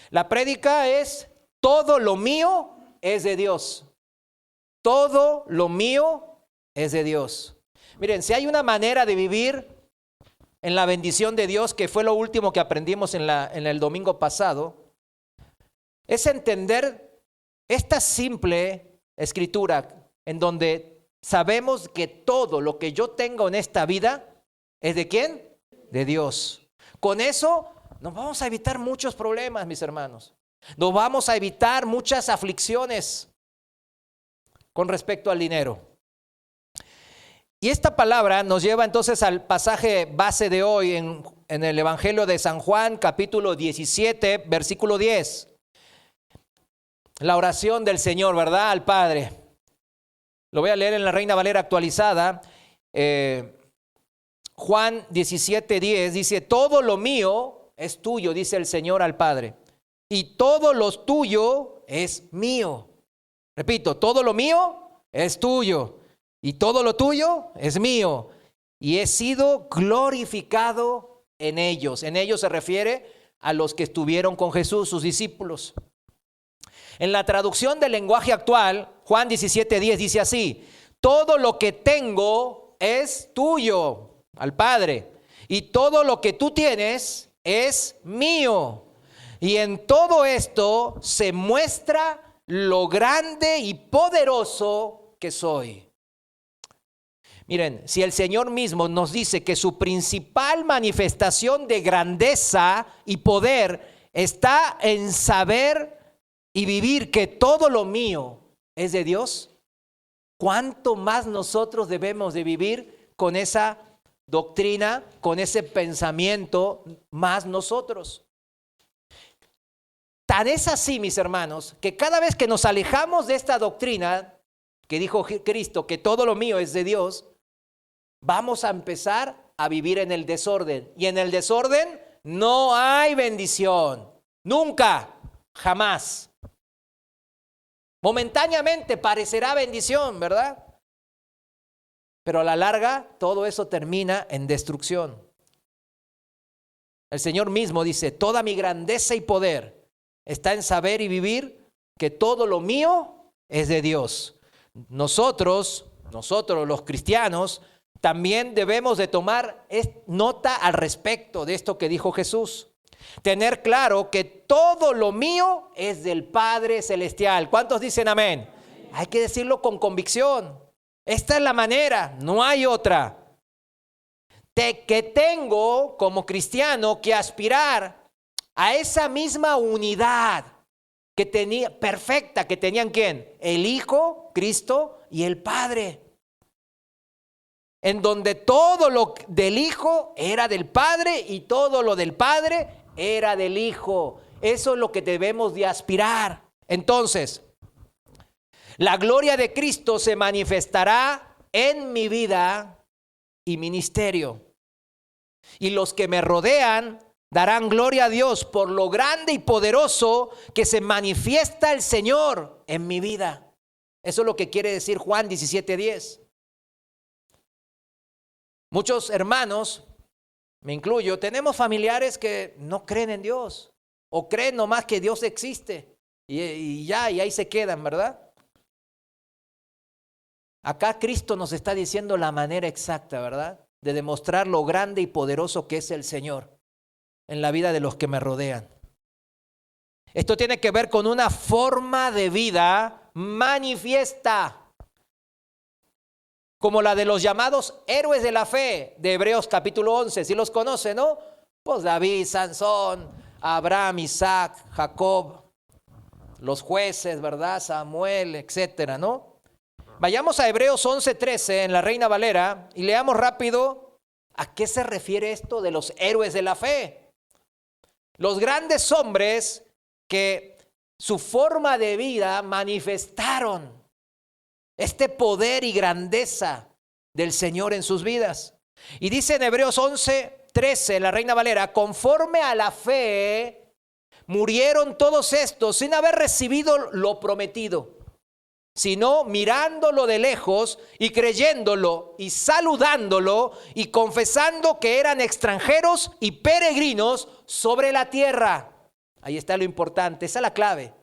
La prédica es: todo lo mío es de Dios. Todo lo mío es de Dios. Miren, si hay una manera de vivir en la bendición de Dios, que fue lo último que aprendimos en el domingo pasado, es entender esta simple escritura en donde sabemos que todo lo que yo tengo en esta vida es ¿de quién? De Dios. Con eso nos vamos a evitar muchos problemas, mis hermanos. Nos vamos a evitar muchas aflicciones con respecto al dinero. Y esta palabra nos lleva entonces al pasaje base de hoy en el Evangelio de San Juan, capítulo 17, versículo 10. La oración del Señor, ¿verdad? Al Padre. Lo voy a leer en la Reina Valera actualizada. Juan 17, 10 dice: todo lo mío es tuyo, dice el Señor al Padre, y todo lo tuyo es mío. Repito, todo lo mío es tuyo y todo lo tuyo es mío. Y he sido glorificado en ellos. En ellos se refiere a los que estuvieron con Jesús, sus discípulos. En la traducción del lenguaje actual, Juan 17:10 dice así: todo lo que tengo es tuyo, al Padre, y todo lo que tú tienes es mío. Y en todo esto se muestra lo grande y poderoso que soy. Miren, si el Señor mismo nos dice que su principal manifestación de grandeza y poder está en saber y vivir que todo lo mío es de Dios, ¿cuánto más nosotros debemos de vivir con esa doctrina, con ese pensamiento, más nosotros? Tan es así, mis hermanos, que cada vez que nos alejamos de esta doctrina que dijo Cristo, que todo lo mío es de Dios, vamos a empezar a vivir en el desorden. Y en el desorden no hay bendición. Nunca, jamás. Momentáneamente parecerá bendición, ¿verdad? Pero a la larga todo eso termina en destrucción. El Señor mismo dice: toda mi grandeza y poder está en saber y vivir que todo lo mío es de Dios. Nosotros los cristianos, también debemos de tomar nota al respecto de esto que dijo Jesús. Tener claro que todo lo mío es del Padre Celestial. ¿Cuántos dicen amén? Hay que decirlo con convicción. Esta es la manera, no hay otra. Que tengo como cristiano que aspirar a esa misma unidad que tenía, perfecta, que tenían ¿quién? El Hijo, Cristo, y el Padre. En donde todo lo del Hijo era del Padre y todo lo del Padre era del Hijo. Eso es lo que debemos de aspirar. Entonces, la gloria de Cristo se manifestará en mi vida y ministerio. Y los que me rodean darán gloria a Dios por lo grande y poderoso que se manifiesta el Señor en mi vida. Eso es lo que quiere decir Juan 17:10. Muchos hermanos, me incluyo, tenemos familiares que no creen en Dios o creen nomás que Dios existe y ahí se quedan, ¿verdad? Acá Cristo nos está diciendo la manera exacta, ¿verdad?, de demostrar lo grande y poderoso que es el Señor en la vida de los que me rodean. Esto tiene que ver con una forma de vida manifiesta, como la de los llamados héroes de la fe de Hebreos capítulo 11. Si los conoce, ¿no? Pues David, Sansón, Abraham, Isaac, Jacob, los jueces, ¿verdad? Samuel, etcétera, ¿no? Vayamos a Hebreos 11:13 en la Reina Valera y leamos rápido a qué se refiere esto de los héroes de la fe. Los grandes hombres que su forma de vida manifestaron este poder y grandeza del Señor en sus vidas. Y dice en Hebreos 11:13, la Reina Valera: conforme a la fe murieron todos estos sin haber recibido lo prometido, sino mirándolo de lejos y creyéndolo y saludándolo y confesando que eran extranjeros y peregrinos sobre la tierra. Ahí está lo importante, esa es la clave.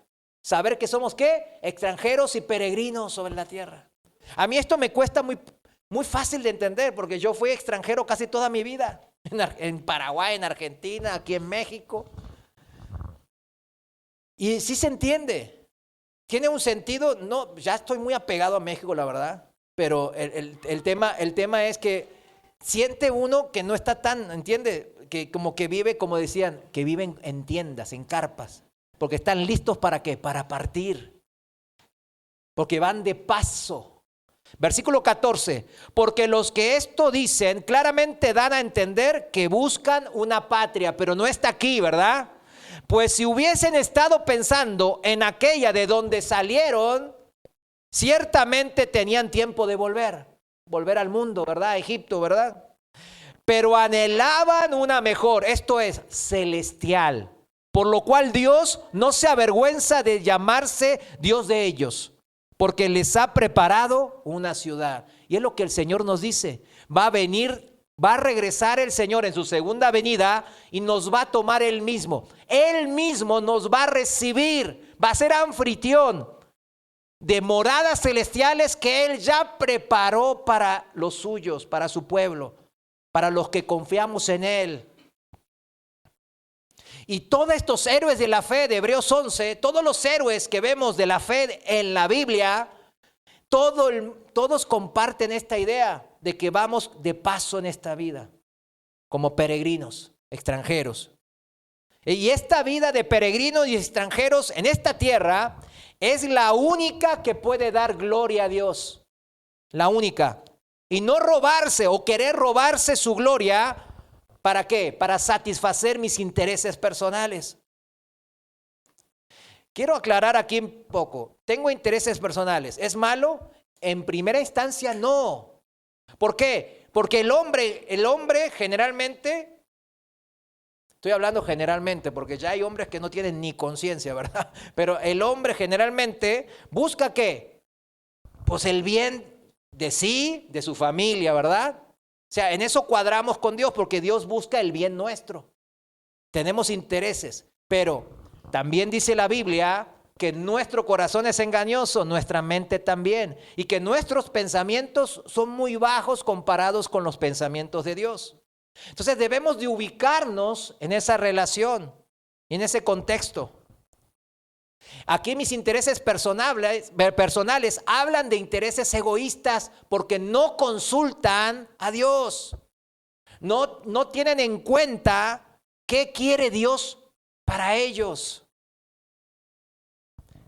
Saber que somos, ¿qué? Extranjeros y peregrinos sobre la tierra. A mí esto me cuesta muy fácil de entender, porque yo fui extranjero casi toda mi vida. En Paraguay, en Argentina, aquí en México. Y sí se entiende. Tiene un sentido, no, ya estoy muy apegado a México, la verdad. Pero el tema es que siente uno que no está tan, ¿entiende? Que como que vive, como decían, que viven en tiendas, en carpas. Porque están listos ¿para qué? Para partir. Porque van de paso. Versículo 14. Porque los que esto dicen claramente dan a entender que buscan una patria, pero no está aquí, ¿verdad? Pues si hubiesen estado pensando en aquella de donde salieron, ciertamente tenían tiempo de volver al mundo, ¿verdad? A Egipto, ¿verdad? Pero anhelaban una mejor, esto es, celestial. Por lo cual Dios no se avergüenza de llamarse Dios de ellos, porque les ha preparado una ciudad. Y es lo que el Señor nos dice. Va a venir, va a regresar el Señor en su segunda venida y nos va a tomar Él mismo. Él mismo nos va a recibir, va a ser anfitrión de moradas celestiales que Él ya preparó para los suyos, para su pueblo, para los que confiamos en Él. Y todos estos héroes de la fe de Hebreos 11, todos los héroes que vemos de la fe en la Biblia, todos comparten esta idea de que vamos de paso en esta vida, como peregrinos, extranjeros. Y esta vida de peregrinos y extranjeros en esta tierra es la única que puede dar gloria a Dios. La única. Y no robarse o querer robarse su gloria. ¿Para qué? Para satisfacer mis intereses personales. Quiero aclarar aquí un poco. Tengo intereses personales. ¿Es malo? En primera instancia, no. ¿Por qué? Porque el hombre generalmente, estoy hablando generalmente, porque ya hay hombres que no tienen ni conciencia, ¿verdad? Pero el hombre generalmente busca ¿qué? Pues el bien de sí, de su familia, ¿verdad? O sea, en eso cuadramos con Dios porque Dios busca el bien nuestro. Tenemos intereses, pero también dice la Biblia que nuestro corazón es engañoso, nuestra mente también, y que nuestros pensamientos son muy bajos comparados con los pensamientos de Dios. Entonces debemos de ubicarnos en esa relación y en ese contexto. Aquí mis intereses personales hablan de intereses egoístas porque no consultan a Dios. No tienen en cuenta qué quiere Dios para ellos.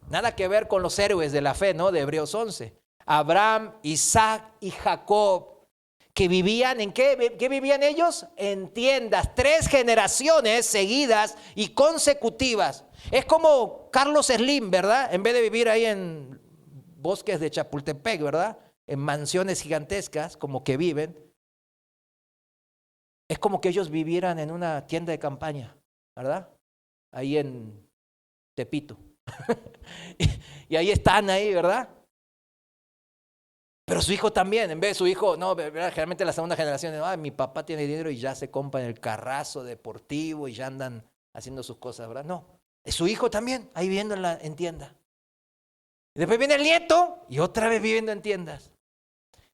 Nada que ver con los héroes de la fe, ¿no? De Hebreos 11. Abraham, Isaac y Jacob, que vivían ¿en qué? ¿Qué vivían ellos? En tiendas, 3 generaciones seguidas y consecutivas. Es como Carlos Slim, ¿verdad? En vez de vivir ahí en bosques de Chapultepec, ¿verdad? En mansiones gigantescas, como que viven. Es como que ellos vivieran en una tienda de campaña, ¿verdad? Ahí en Tepito. y ahí están ahí, ¿verdad? Pero su hijo también, en vez de su hijo, no, generalmente la segunda generación, mi papá tiene dinero y ya se compra en el carrazo deportivo y ya andan haciendo sus cosas, ¿verdad? No. Su hijo también, ahí viviendo en tienda. Y después viene el nieto y otra vez viviendo en tiendas.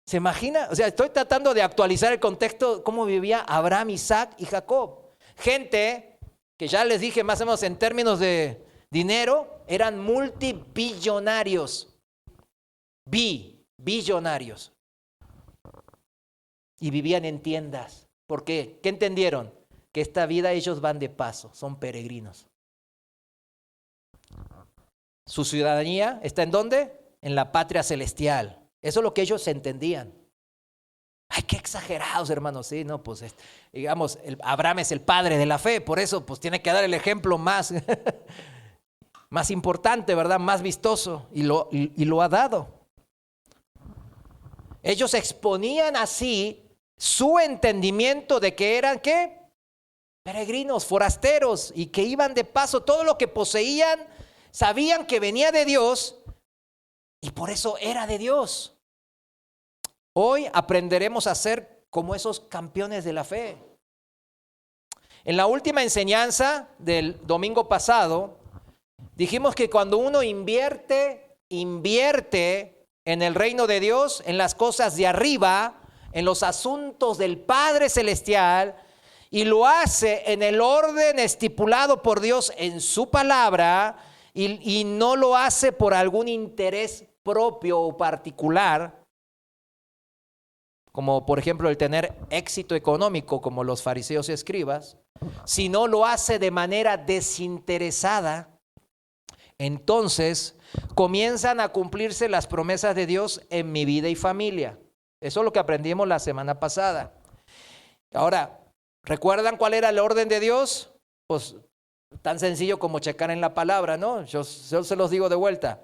¿Se imagina? O sea, estoy tratando de actualizar el contexto, cómo vivía Abraham, Isaac y Jacob. Gente que ya les dije más o menos en términos de dinero, eran multibillonarios. Billonarios. Y vivían en tiendas. ¿Por qué? ¿Qué entendieron? Que esta vida ellos van de paso, son peregrinos. Su ciudadanía está ¿en dónde? En la patria celestial. Eso es lo que ellos entendían. Ay, qué exagerados, hermanos. Sí, no, pues digamos, Abraham es el padre de la fe, por eso pues tiene que dar el ejemplo más, más importante, ¿verdad? Más vistoso, y lo ha dado. Ellos exponían así su entendimiento de que eran ¿qué? Peregrinos, forasteros, y que iban de paso. Todo lo que poseían sabían que venía de Dios y por eso era de Dios. Hoy aprenderemos a ser como esos campeones de la fe. En la última enseñanza del domingo pasado, dijimos que cuando uno invierte en el reino de Dios, en las cosas de arriba, en los asuntos del Padre Celestial, y lo hace en el orden estipulado por Dios en su palabra, y no lo hace por algún interés propio o particular, como por ejemplo el tener éxito económico como los fariseos y escribas, sino lo hace de manera desinteresada, entonces comienzan a cumplirse las promesas de Dios en mi vida y familia. Eso es lo que aprendimos la semana pasada. Ahora, ¿recuerdan cuál era el orden de Dios? Pues tan sencillo como checar en la palabra, ¿no? Yo se los digo de vuelta.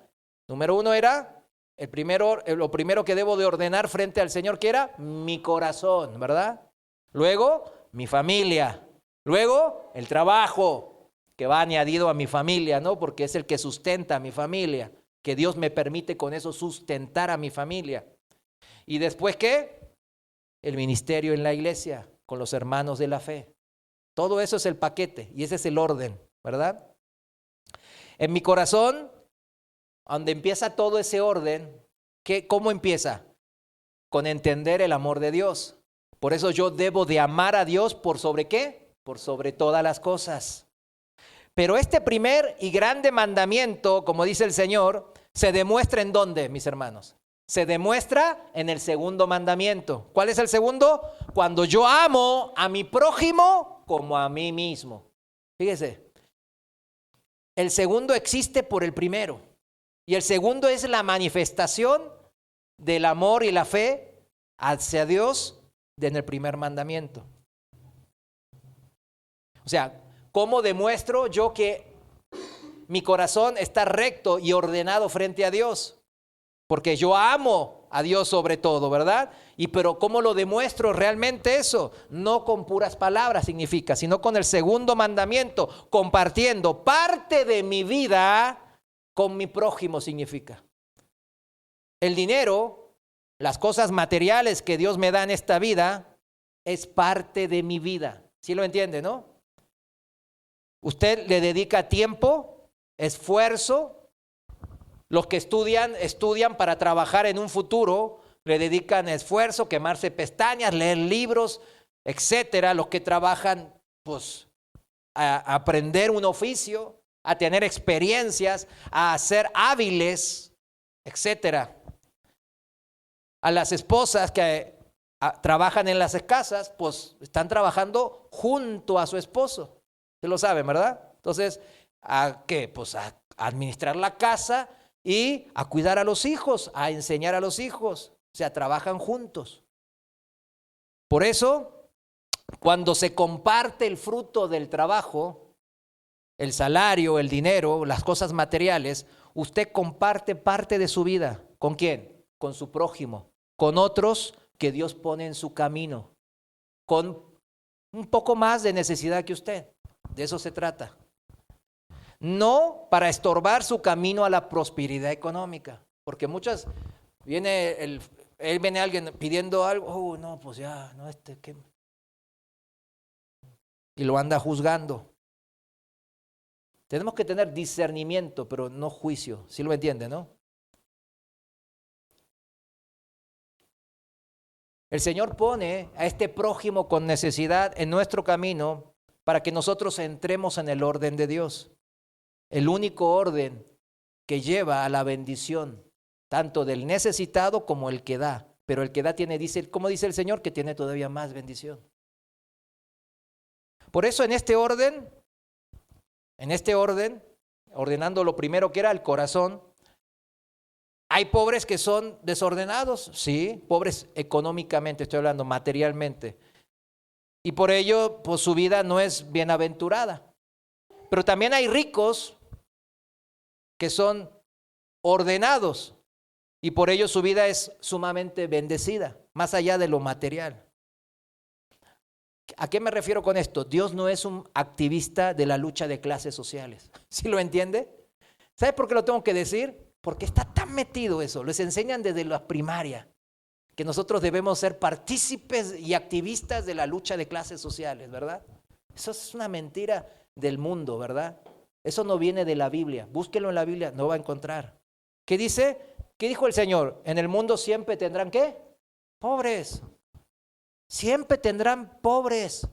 Número 1 era lo primero que debo de ordenar frente al Señor, que era mi corazón, ¿verdad? Luego, mi familia. Luego, el trabajo, que va añadido a mi familia, ¿no? Porque es el que sustenta a mi familia, que Dios me permite con eso sustentar a mi familia. Y después, ¿qué? El ministerio en la iglesia, con los hermanos de la fe. Todo eso es el paquete y ese es el orden, ¿verdad? En mi corazón, donde empieza todo ese orden, ¿cómo empieza? Con entender el amor de Dios. Por eso yo debo de amar a Dios por sobre ¿qué? Por sobre todas las cosas. Pero este primer y grande mandamiento, como dice el Señor, se demuestra ¿en dónde, mis hermanos? Se demuestra en el segundo mandamiento. ¿Cuál es el segundo? Cuando yo amo a mi prójimo como a mí mismo. Fíjese, el segundo existe por el primero. Y el segundo es la manifestación del amor y la fe hacia Dios en el primer mandamiento. O sea, ¿cómo demuestro yo que mi corazón está recto y ordenado frente a Dios? Porque yo amo a Dios sobre todo, ¿verdad? Pero ¿cómo lo demuestro realmente eso? No con puras palabras significa, sino con el segundo mandamiento, compartiendo parte de mi vida con mi prójimo significa. El dinero, las cosas materiales que Dios me da en esta vida, es parte de mi vida. ¿Sí lo entiende, no? Usted le dedica tiempo, esfuerzo. Los que estudian para trabajar en un futuro, le dedican esfuerzo, quemarse pestañas, leer libros, etcétera. Los que trabajan, pues, a aprender un oficio, a tener experiencias, a ser hábiles, etcétera. A las esposas que trabajan en las casas, pues están trabajando junto a su esposo. Usted lo sabe, ¿verdad? Entonces, ¿a qué? Pues a administrar la casa y a cuidar a los hijos, a enseñar a los hijos. O sea, trabajan juntos. Por eso, cuando se comparte el fruto del trabajo, el salario, el dinero, las cosas materiales, usted comparte parte de su vida. ¿Con quién? Con su prójimo, con otros que Dios pone en su camino, con un poco más de necesidad que usted. De eso se trata. No para estorbar su camino a la prosperidad económica, porque muchas viene alguien pidiendo algo, no, pues ya, no ¿qué? Y lo anda juzgando. Tenemos que tener discernimiento, pero no juicio. ¿Sí lo entiende, no? El Señor pone a este prójimo con necesidad en nuestro camino para que nosotros entremos en el orden de Dios. El único orden que lleva a la bendición, tanto del necesitado como el que da. Pero el que da como dice el Señor, que tiene todavía más bendición. Por eso en este orden, ordenando lo primero que era el corazón, ¿hay pobres que son desordenados? Sí, pobres económicamente, estoy hablando materialmente. Y por ello, pues su vida no es bienaventurada. Pero también hay ricos que son ordenados y por ello su vida es sumamente bendecida, más allá de lo material. ¿A qué me refiero con esto? Dios no es un activista de la lucha de clases sociales. ¿Sí lo entiende? ¿Sabe por qué lo tengo que decir? Porque está tan metido eso. Les enseñan desde la primaria que nosotros debemos ser partícipes y activistas de la lucha de clases sociales, ¿verdad? Eso es una mentira del mundo, ¿verdad? Eso no viene de la Biblia. Búsquelo en la Biblia, no va a encontrar. ¿Qué dice? ¿Qué dijo el Señor? En el mundo siempre tendrán ¿qué? Pobres. Siempre tendrán pobres.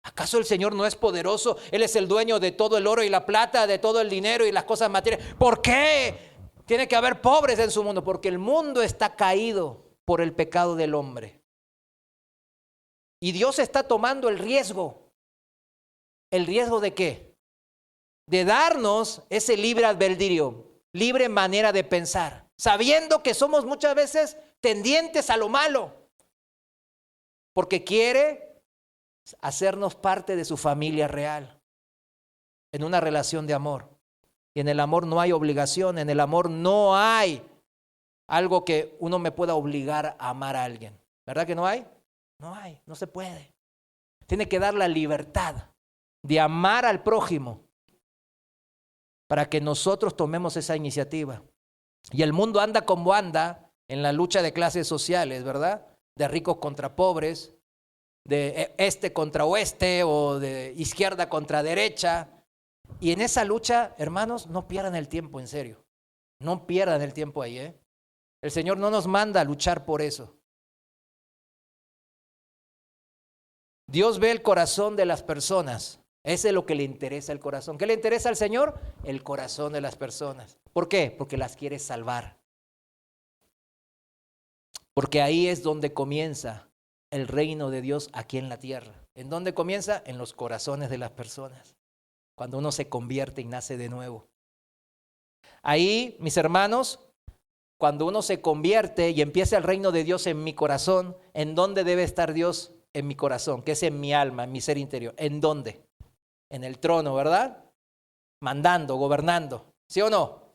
¿Acaso el Señor no es poderoso? Él es el dueño de todo el oro y la plata, de todo el dinero y las cosas materiales. ¿Por qué tiene que haber pobres en su mundo? Porque el mundo está caído por el pecado del hombre. Y Dios está tomando el riesgo. ¿El riesgo de qué? De darnos ese libre albedrío, libre manera de pensar, sabiendo que somos muchas veces tendientes a lo malo, porque quiere hacernos parte de su familia real, en una relación de amor. Y en el amor no hay obligación, en el amor no hay algo que uno me pueda obligar a amar a alguien. ¿Verdad que no hay? No hay, no se puede. Tiene que dar la libertad de amar al prójimo para que nosotros tomemos esa iniciativa. Y el mundo anda como anda en la lucha de clases sociales, ¿verdad? De ricos contra pobres, de este contra oeste o de izquierda contra derecha. Y en esa lucha, hermanos, no pierdan el tiempo, en serio. No pierdan el tiempo ahí, ¿eh? El Señor no nos manda a luchar por eso. Dios ve el corazón de las personas. Ese es lo que le interesa el corazón. ¿Qué le interesa al Señor? El corazón de las personas. ¿Por qué? Porque las quiere salvar. Porque ahí es donde comienza el reino de Dios aquí en la tierra. ¿En dónde comienza? En los corazones de las personas. Cuando uno se convierte y nace de nuevo. Ahí, mis hermanos, cuando uno se convierte y empieza el reino de Dios en mi corazón, ¿en dónde debe estar Dios en mi corazón? Que es en mi alma, en mi ser interior. ¿En dónde? En el trono, ¿verdad? Mandando, gobernando. ¿Sí o no?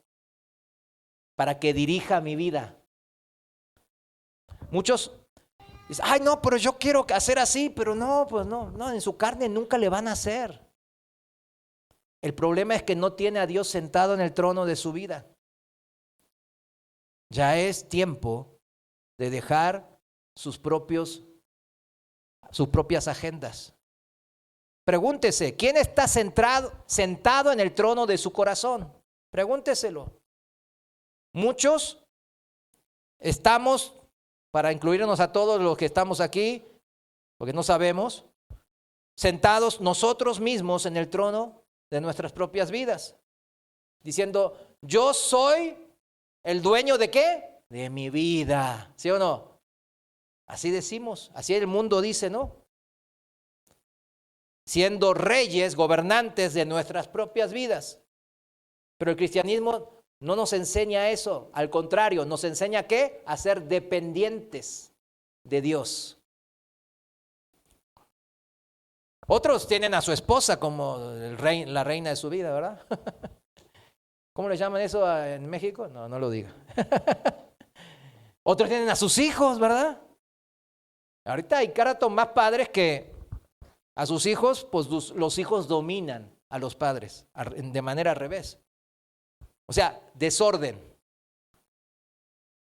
Para que dirija mi vida. Muchos dicen, ay no, pero yo quiero hacer así, pero no, pues no, en su carne nunca le van a hacer. El problema es que no tiene a Dios sentado en el trono de su vida. Ya es tiempo de dejar sus propias agendas. Pregúntese, ¿quién está sentado en el trono de su corazón? Pregúnteselo. Muchos estamos, para incluirnos a todos los que estamos aquí, porque no sabemos, sentados nosotros mismos en el trono de nuestras propias vidas, diciendo, yo soy el dueño ¿de qué? De mi vida, ¿sí o no? Así decimos, así el mundo dice, ¿no? Siendo reyes, gobernantes de nuestras propias vidas. Pero el cristianismo no nos enseña eso, al contrario, nos enseña ¿qué? A ser dependientes de Dios. Otros tienen a su esposa como la reina de su vida, ¿verdad? ¿Cómo le llaman eso en México? No, no lo diga. Otros tienen a sus hijos, ¿verdad? Ahorita hay caratos más padres que a sus hijos, pues los hijos dominan a los padres de manera al revés. O sea, desorden.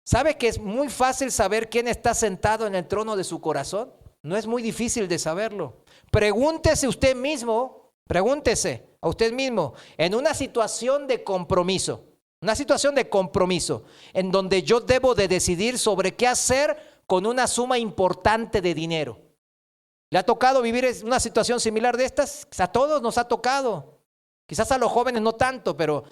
¿Sabe que es muy fácil saber quién está sentado en el trono de su corazón? No es muy difícil de saberlo. Pregúntese usted mismo, pregúntese a usted mismo, en una situación de compromiso, en donde yo debo de decidir sobre qué hacer con una suma importante de dinero. ¿Le ha tocado vivir una situación similar de estas? A todos nos ha tocado. Quizás a los jóvenes no tanto, pero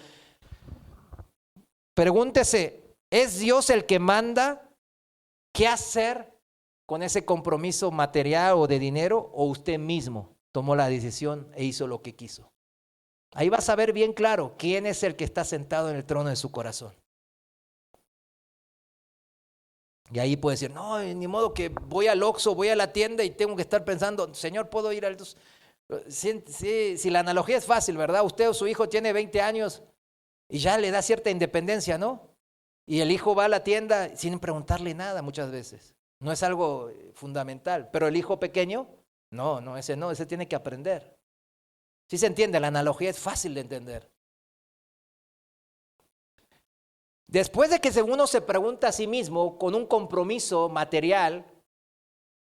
pregúntese, ¿es Dios el que manda qué hacer con ese compromiso material o de dinero, o usted mismo tomó la decisión e hizo lo que quiso? Ahí vas a ver bien claro quién es el que está sentado en el trono de su corazón. Y ahí puede decir, no, ni modo que voy al Oxxo, voy a la tienda y tengo que estar pensando, Señor, ¿puedo ir al...? Si la analogía es fácil, ¿verdad? Usted o su hijo tiene 20 años y ya le da cierta independencia, ¿no? Y el hijo va a la tienda sin preguntarle nada muchas veces. No es algo fundamental, pero el hijo pequeño, ese tiene que aprender. ¿Sí se entiende? La analogía es fácil de entender. Después de que uno se pregunta a sí mismo con un compromiso material,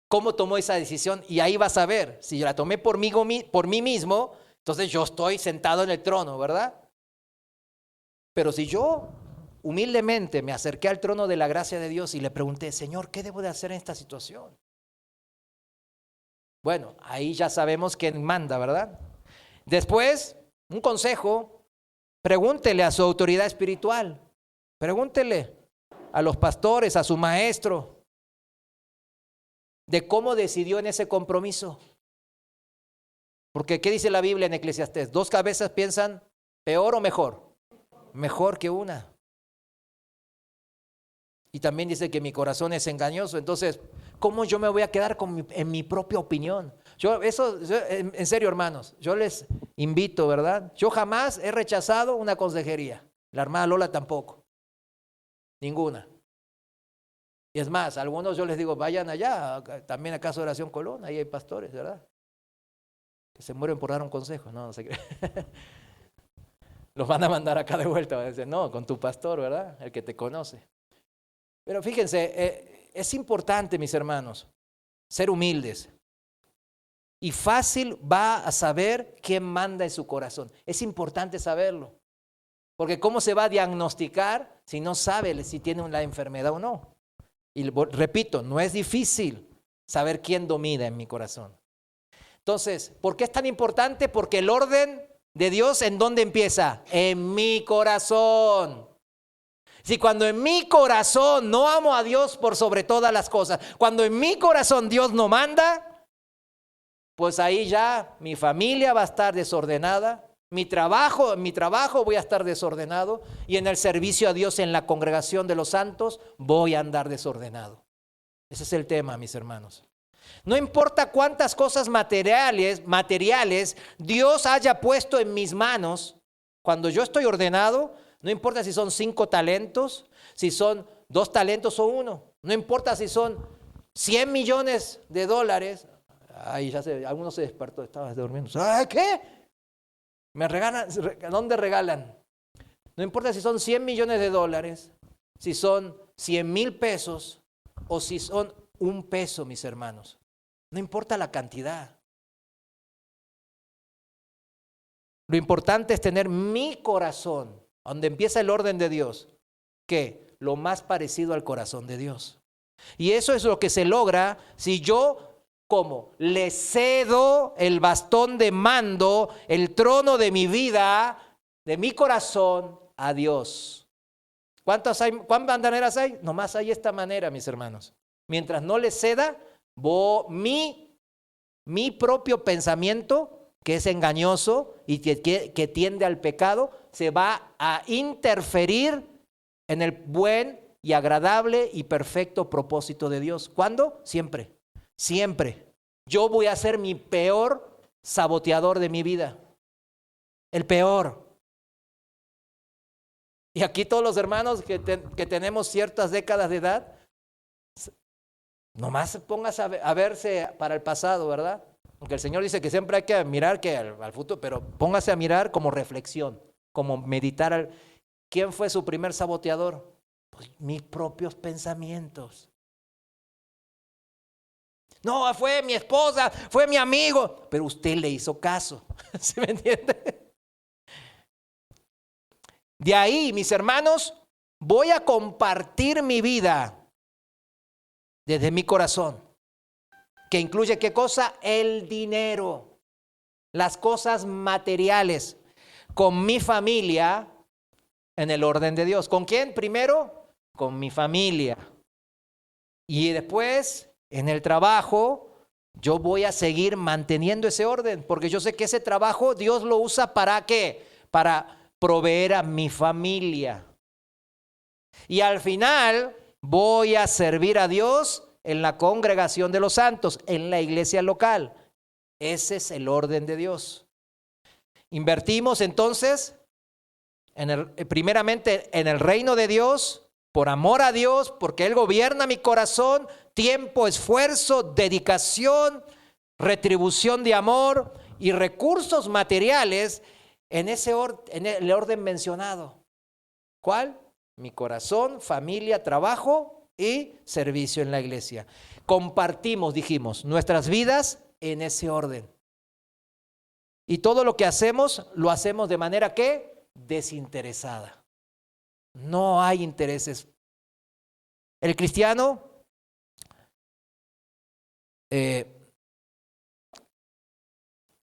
cómo tomó esa decisión y ahí vas a ver. Si yo la tomé por mí mismo, entonces yo estoy sentado en el trono, ¿verdad? Pero si yo humildemente me acerqué al trono de la gracia de Dios y le pregunté, Señor, ¿qué debo de hacer en esta situación? Bueno, ahí ya sabemos quién manda, ¿verdad? Después, un consejo, pregúntele a su autoridad espiritual, pregúntele a los pastores, a su maestro, de cómo decidió en ese compromiso. Porque, ¿qué dice la Biblia en Eclesiastés? 2 cabezas piensan peor o mejor. Mejor que una. Y también dice que mi corazón es engañoso. Entonces, ¿cómo yo me voy a quedar en mi propia opinión? En serio, hermanos, yo les invito, ¿verdad? Yo jamás he rechazado una consejería. La hermana Lola tampoco. Ninguna. Y es más, a algunos yo les digo, vayan allá, también a Casa de Oración Colón, ahí hay pastores, ¿verdad? Que se mueren por dar un consejo. No sé qué. Los van a mandar acá de vuelta. Van a decir, no, con tu pastor, ¿verdad? El que te conoce. Pero fíjense, es importante, mis hermanos, ser humildes. Y fácil va a saber quién manda en su corazón. Es importante saberlo. Porque ¿cómo se va a diagnosticar si no sabe si tiene la enfermedad o no? Y repito, no es difícil saber quién domina en mi corazón. Entonces, ¿por qué es tan importante? Porque el orden de Dios, ¿en dónde empieza? En mi corazón. Si cuando en mi corazón no amo a Dios por sobre todas las cosas, cuando en mi corazón Dios no manda, pues ahí ya mi familia va a estar desordenada, en mi trabajo voy a estar desordenado y en el servicio a Dios en la congregación de los santos voy a andar desordenado. Ese es el tema, mis hermanos. No importa cuántas cosas materiales Dios haya puesto en mis manos, cuando yo estoy ordenado, no importa si son 5 talentos, si son 2 talentos o 1, no importa si son 100 millones de dólares. Ay, alguno se despertó, estaba durmiendo. ¿Ah, qué? ¿Me regalan? ¿Dónde regalan? No importa si son 100 millones de dólares, si son 100,000 pesos o si son 1 peso, mis hermanos. No importa la cantidad. Lo importante es tener mi corazón, donde empieza el orden de Dios, que lo más parecido al corazón de Dios. Y eso es lo que se logra si yo, como le cedo el bastón de mando, el trono de mi vida, de mi corazón, a Dios. ¿Cuántas maneras hay? Nomás hay esta manera, mis hermanos. Mientras no le ceda, mi propio pensamiento, que es engañoso y que tiende al pecado, se va a interferir en el buen y agradable y perfecto propósito de Dios. ¿Cuándo? Siempre. Siempre. Yo voy a ser mi peor saboteador de mi vida. El peor. Y aquí todos los hermanos que tenemos ciertas décadas de edad, nomás póngase a verse para el pasado, ¿verdad? Aunque el Señor dice que siempre hay que mirar al futuro, pero póngase a mirar como reflexión, como meditar. ¿Quién fue su primer saboteador? Pues mis propios pensamientos. No, fue mi esposa, fue mi amigo, pero usted le hizo caso. ¿Se me entiende? De ahí, mis hermanos, voy a compartir mi vida desde mi corazón, que incluye ¿qué cosa? El dinero, las cosas materiales, con mi familia en el orden de Dios. ¿Con quién? Primero, con mi familia. Y después, en el trabajo, yo voy a seguir manteniendo ese orden, porque yo sé que ese trabajo Dios lo usa ¿para qué? Para proveer a mi familia. Y al final voy a servir a Dios en la congregación de los santos, en la iglesia local. Ese es el orden de Dios. Invertimos entonces primeramente en el reino de Dios, por amor a Dios, porque Él gobierna mi corazón, tiempo, esfuerzo, dedicación, retribución de amor y recursos materiales en el orden mencionado. ¿Cuál? Mi corazón, familia, trabajo y servicio en la iglesia. Compartimos, dijimos, nuestras vidas en ese orden. Y todo lo que hacemos, lo hacemos de manera que desinteresada. No hay intereses. El cristiano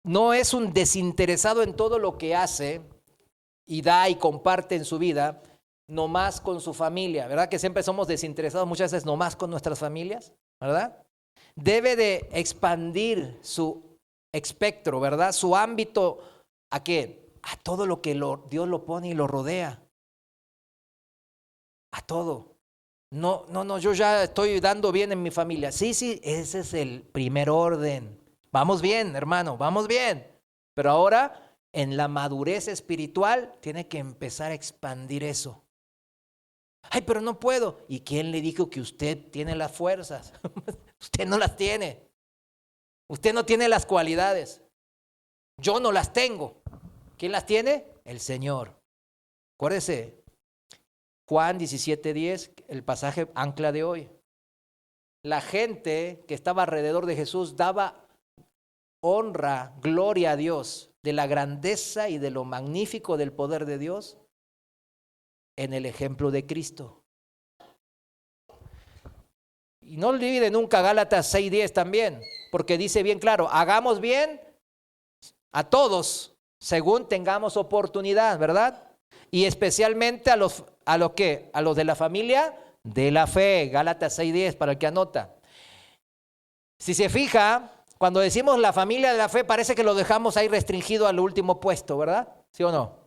no es un desinteresado en todo lo que hace y da y comparte en su vida, nomás con su familia, ¿verdad? Que siempre somos desinteresados muchas veces nomás con nuestras familias, ¿verdad? Debe de expandir su espectro, ¿verdad? Su ámbito, ¿a qué? A todo lo que Dios lo pone y lo rodea. A todo. No, yo ya estoy dando bien en mi familia. Sí, ese es el primer orden. Vamos bien, hermano, vamos bien. Pero ahora, en la madurez espiritual, tiene que empezar a expandir eso. Ay, pero no puedo. ¿Y quién le dijo que usted tiene las fuerzas? Usted no las tiene. Usted no tiene las cualidades. Yo no las tengo. ¿Quién las tiene? El Señor. Acuérdese, Juan 17:10, el pasaje ancla de hoy. La gente que estaba alrededor de Jesús daba honra, gloria a Dios de la grandeza y de lo magnífico del poder de Dios en el ejemplo de Cristo. Y no olvide nunca Gálatas 6:10 también, porque dice bien claro, hagamos bien a todos según tengamos oportunidad, ¿verdad? Y especialmente a los de la familia de la fe, Gálatas 6:10 para el que anota. Si se fija, cuando decimos la familia de la fe parece que lo dejamos ahí restringido al último puesto, ¿verdad? ¿Sí o no?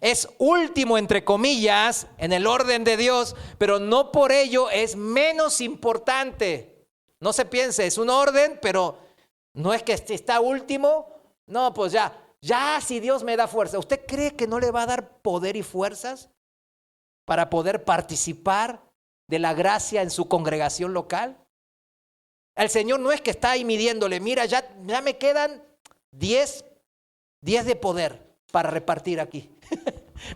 Es último entre comillas en el orden de Dios, pero no por ello es menos importante. No se piense, es un orden, pero no es que está último. No, pues ya si Dios me da fuerza. ¿Usted cree que no le va a dar poder y fuerzas para poder participar de la gracia en su congregación local? El Señor no es que está ahí midiéndole, mira, ya me quedan 10 de poder para repartir aquí.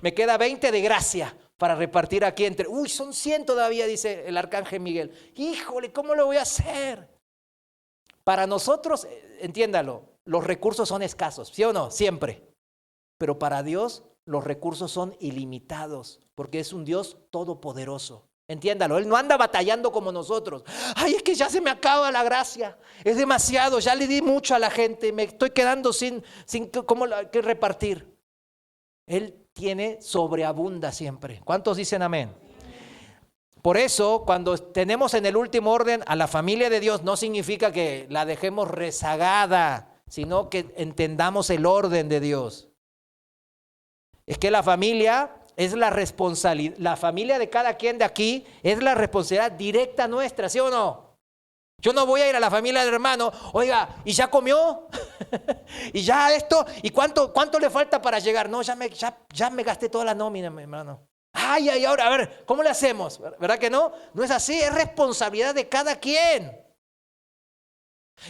Me queda 20 de gracia para repartir aquí entre... son 100 todavía, dice el arcángel Miguel. Híjole, ¿cómo lo voy a hacer? Para nosotros, entiéndalo, los recursos son escasos, ¿sí o no? Siempre. Pero para Dios los recursos son ilimitados, porque es un Dios todopoderoso. Entiéndalo, Él no anda batallando como nosotros. Ay, es que ya se me acaba la gracia. Es demasiado, ya le di mucho a la gente. Me estoy quedando sin cómo que repartir. Él tiene sobreabunda siempre. ¿Cuántos dicen amén? Por eso, cuando tenemos en el último orden a la familia de Dios, no significa que la dejemos rezagada, sino que entendamos el orden de Dios. Es que la familia es la responsabilidad, la familia de cada quien de aquí es la responsabilidad directa nuestra, ¿sí o no? Yo no voy a ir a la familia del hermano, oiga, ¿y ya comió? ¿Y ya esto? ¿Y cuánto le falta para llegar? No, ya me gasté toda la nómina, mi hermano. Ay, ahora, a ver, ¿cómo le hacemos? ¿Verdad que no? No es así, es responsabilidad de cada quien.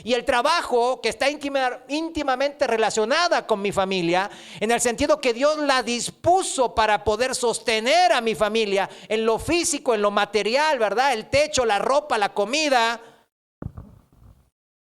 Y el trabajo que está íntimamente relacionada con mi familia, en el sentido que Dios la dispuso para poder sostener a mi familia en lo físico, en lo material, ¿verdad? El techo, la ropa, la comida,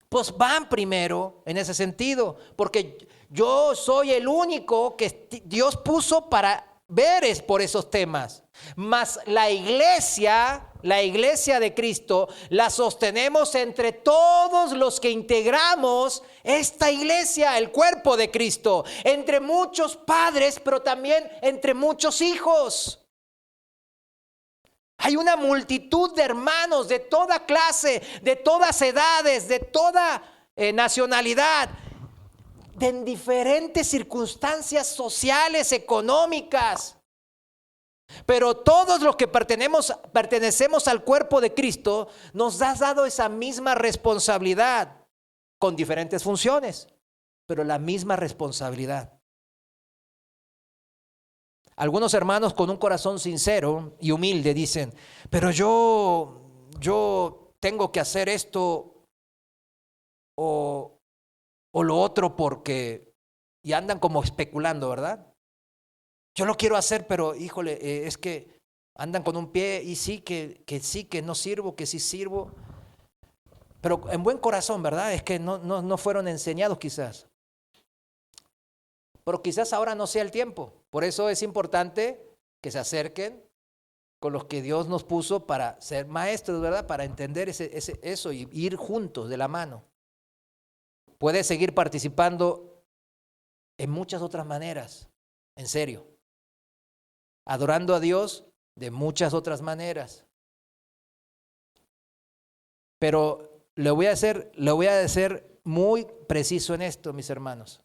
pues van primero en ese sentido, porque yo soy el único que Dios puso para ver por esos temas. Mas la iglesia de Cristo, la sostenemos entre todos los que integramos esta iglesia, el cuerpo de Cristo, entre muchos padres, pero también entre muchos hijos. Hay una multitud de hermanos de toda clase, de todas edades, de toda nacionalidad, en diferentes circunstancias sociales, económicas. Pero todos los que pertenecemos al cuerpo de Cristo, nos has dado esa misma responsabilidad, con diferentes funciones, pero la misma responsabilidad. Algunos hermanos con un corazón sincero y humilde dicen, pero yo tengo que hacer esto o lo otro porque, y andan como especulando, ¿verdad? Yo lo quiero hacer, pero híjole, es que Andan con un pie y sí, que no sirvo, que sí sirvo. Pero en buen corazón, ¿verdad? Es que no fueron enseñados quizás. Pero quizás ahora no sea el tiempo. Por eso es importante que se acerquen con los que Dios nos puso para ser maestros, ¿verdad? Para entender eso y ir juntos de la mano. Puedes seguir participando en muchas otras maneras, en serio. Adorando a Dios de muchas otras maneras. Pero le voy a ser muy preciso en esto, mis hermanos.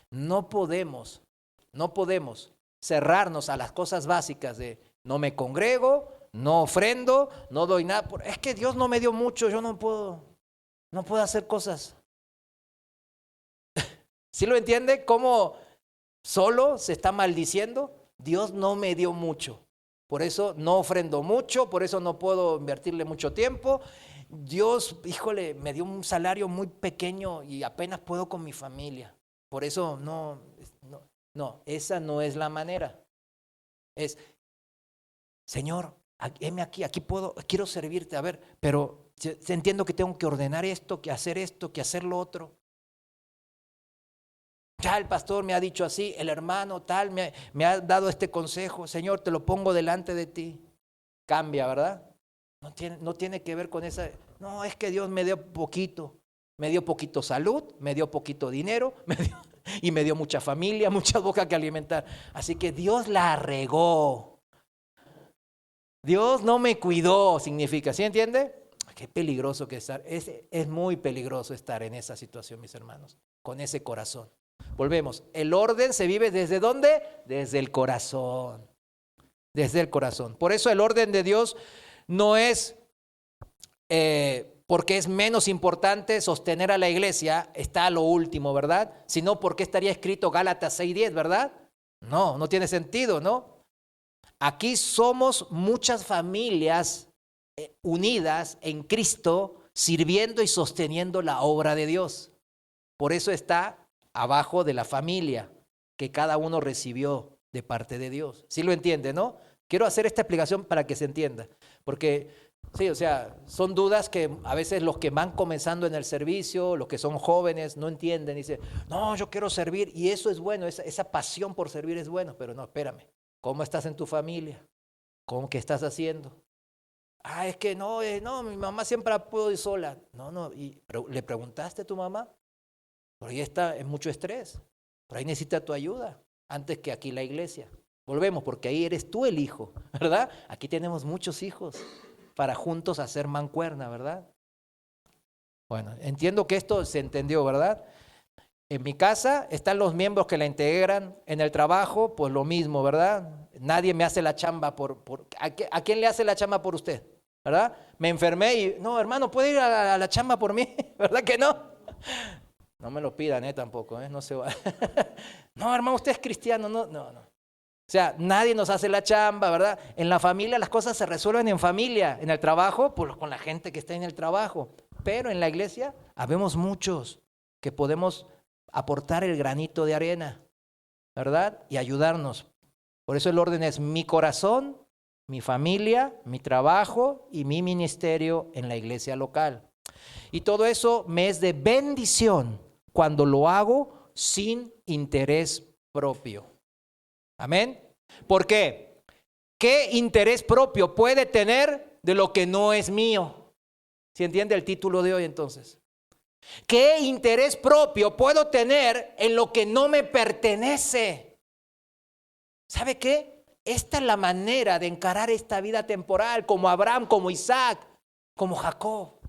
No podemos cerrarnos a las cosas básicas de no me congrego, no ofrendo, no doy nada. Es que Dios no me dio mucho, yo no puedo hacer cosas. ¿Sí lo entiende? ¿Cómo solo se está maldiciendo? Dios no me dio mucho, por eso no ofrendo mucho, por eso no puedo invertirle mucho tiempo. Dios, híjole, me dio un salario muy pequeño y apenas puedo con mi familia. Por eso no, esa no es la manera. Es, Señor, heme aquí puedo, quiero servirte, a ver, pero entiendo que tengo que ordenar esto, que hacer lo otro. Ya el pastor me ha dicho así, el hermano tal me ha dado este consejo. Señor, te lo pongo delante de ti. Cambia, ¿verdad? No tiene que ver con esa. No, es que Dios me dio poquito. Me dio poquito salud, me dio poquito dinero, y me dio mucha familia, mucha boca que alimentar. Así que Dios la regó. Dios no me cuidó, significa. ¿Sí entiende? Qué peligroso que estar. Es muy peligroso estar en esa situación, mis hermanos, con ese corazón. Volvemos. El orden se vive ¿desde dónde? Desde el corazón. Desde el corazón. Por eso el orden de Dios no es porque es menos importante sostener a la iglesia, está a lo último, ¿verdad? Sino porque estaría escrito Gálatas 6:10, ¿verdad? No tiene sentido, ¿no? Aquí somos muchas familias unidas en Cristo, sirviendo y sosteniendo la obra de Dios. Por eso está abajo de la familia que cada uno recibió de parte de Dios. ¿Sí lo entiende, no? Quiero hacer esta explicación para que se entienda, porque sí, o sea, son dudas que a veces los que van comenzando en el servicio, los que son jóvenes, no entienden. Dicen, no, yo quiero servir, y eso es bueno, esa pasión por servir es bueno, pero no, espérame, ¿cómo estás en tu familia? ¿Qué estás haciendo? Es que no, mi mamá siempre pudo ir sola. Pero ¿le preguntaste a tu mamá? Por ahí está en mucho estrés, por ahí necesita tu ayuda, antes que aquí la iglesia. Volvemos, porque ahí eres tú el hijo, ¿verdad? Aquí tenemos muchos hijos para juntos hacer mancuerna, ¿verdad? Bueno, entiendo que esto se entendió, ¿verdad? En mi casa están los miembros que la integran, en el trabajo, pues lo mismo, ¿verdad? Nadie me hace la chamba ¿a quién le hace la chamba por usted? ¿Verdad? Me enfermé y, no, hermano, ¿puede ir a la chamba por mí? ¿Verdad que no? No me lo pidan, tampoco, no se va. No, hermano, usted es cristiano, no. O sea, nadie nos hace la chamba, ¿verdad? En la familia las cosas se resuelven en familia, en el trabajo, pues con la gente que está en el trabajo. Pero en la iglesia habemos muchos que podemos aportar el granito de arena, ¿verdad? Y ayudarnos. Por eso el orden es mi corazón, mi familia, mi trabajo y mi ministerio en la iglesia local. Y todo eso me es de bendición cuando lo hago sin interés propio. Amén. ¿Por qué? ¿Qué interés propio puede tener de lo que no es mío? ¿Se entiende el título de hoy entonces? ¿Qué interés propio puedo tener en lo que no me pertenece? ¿Sabe qué? Esta es la manera de encarar esta vida temporal, como Abraham, como Isaac, como Jacob.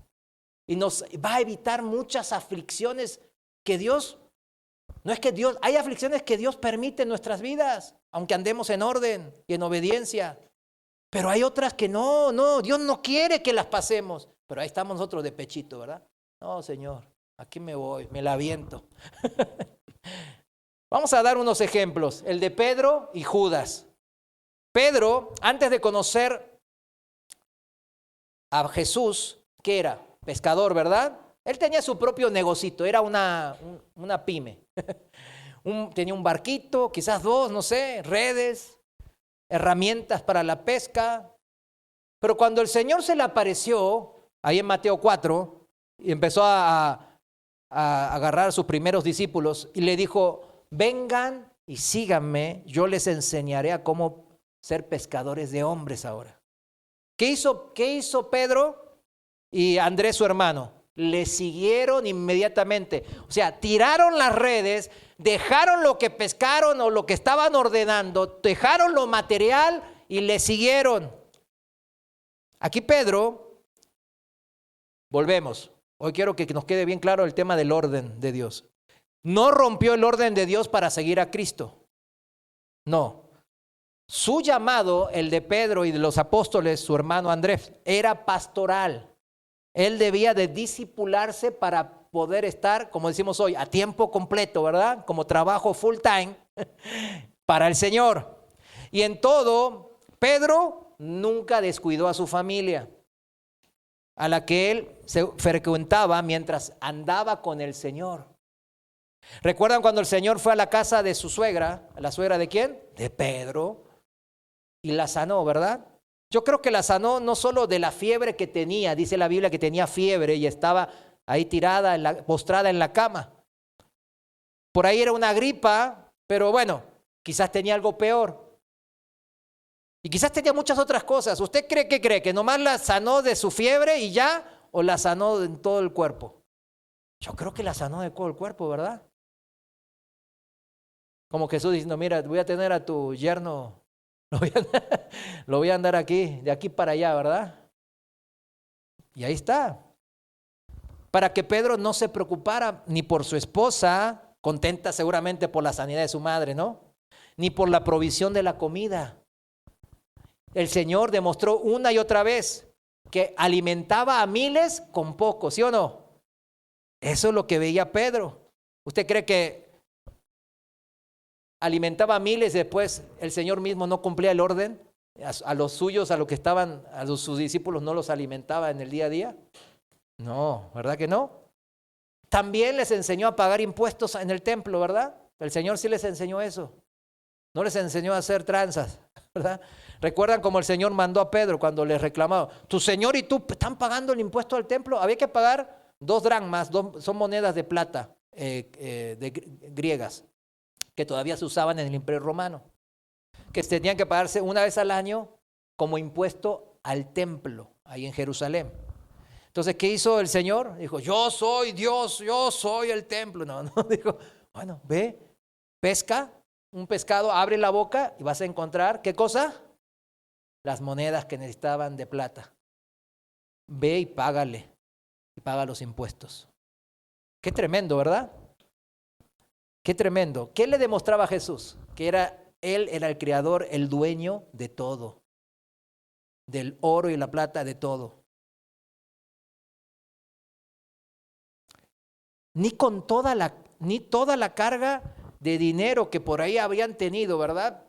Y nos va a evitar muchas aflicciones que Dios, hay aflicciones que Dios permite en nuestras vidas, aunque andemos en orden y en obediencia. Pero hay otras que no, Dios no quiere que las pasemos. Pero ahí estamos nosotros de pechito, ¿verdad? No, Señor, aquí me voy, me la aviento. Vamos a dar unos ejemplos, el de Pedro y Judas. Pedro, antes de conocer a Jesús, ¿qué era? Pescador, ¿verdad? Él tenía su propio negocito, era una pyme. Tenía un barquito, quizás dos, no sé, redes. herramientas para la pesca. Pero cuando el Señor se le apareció, ahí en Mateo 4, y empezó a agarrar a sus primeros discípulos y le dijo, vengan y síganme, yo les enseñaré a cómo ser pescadores de hombres ahora. ¿Qué hizo Pedro y Andrés, su hermano? Le siguieron inmediatamente. O sea, tiraron las redes, dejaron lo que pescaron o lo que estaban ordenando, dejaron lo material y le siguieron. Aquí Pedro, volvemos. Hoy quiero que nos quede bien claro el tema del orden de Dios. No rompió el orden de Dios para seguir a Cristo. No. Su llamado, el de Pedro y de los apóstoles, su hermano Andrés, era pastoral. Él debía de discipularse para poder estar, como decimos hoy, a tiempo completo, ¿verdad? Como trabajo full time para el Señor. Y en todo, Pedro nunca descuidó a su familia, a la que él se frecuentaba mientras andaba con el Señor. ¿Recuerdan cuando el Señor fue a la casa de su suegra? ¿La suegra de quién? De Pedro. Y la sanó, ¿verdad? Yo creo que la sanó no solo de la fiebre que tenía, dice la Biblia que tenía fiebre y estaba ahí tirada, postrada en la cama. Por ahí era una gripa, pero bueno, quizás tenía algo peor. Y quizás tenía muchas otras cosas. ¿Usted cree que nomás la sanó de su fiebre y ya? ¿O la sanó en todo el cuerpo? Yo creo que la sanó de todo el cuerpo, ¿verdad? Como Jesús diciendo, mira, voy a tener a tu yerno, lo voy a andar aquí, de aquí para allá, ¿verdad? Y ahí está. Para que Pedro no se preocupara ni por su esposa, contenta seguramente por la sanidad de su madre, ¿no? Ni por la provisión de la comida. El Señor demostró una y otra vez que alimentaba a miles con poco, ¿sí o no? Eso es lo que veía Pedro. ¿Usted cree que alimentaba a miles y después el Señor mismo no cumplía el orden? A los suyos, a los que estaban, sus discípulos no los alimentaba en el día a día. No, ¿verdad que no? También les enseñó a pagar impuestos en el templo, ¿verdad? El Señor sí les enseñó eso. No les enseñó a hacer tranzas, ¿verdad? ¿Recuerdan cómo el Señor mandó a Pedro cuando les reclamaba? Tu Señor y tú están pagando el impuesto al templo. Había que pagar 2 dracmas, son monedas de plata griegas, que todavía se usaban en el Imperio Romano, que tenían que pagarse una vez al año como impuesto al templo, ahí en Jerusalén. Entonces, ¿qué hizo el Señor? Dijo, yo soy Dios, yo soy el templo. No, dijo, bueno, ve, pesca un pescado, abre la boca y vas a encontrar, ¿qué cosa? Las monedas que necesitaban de plata. Ve y págale, y paga los impuestos. Qué tremendo, ¿verdad? Qué tremendo. ¿Qué le demostraba a Jesús? Que Él era el creador, el dueño de todo. Del oro y la plata, de todo. Ni toda la carga de dinero que por ahí habían tenido, ¿verdad?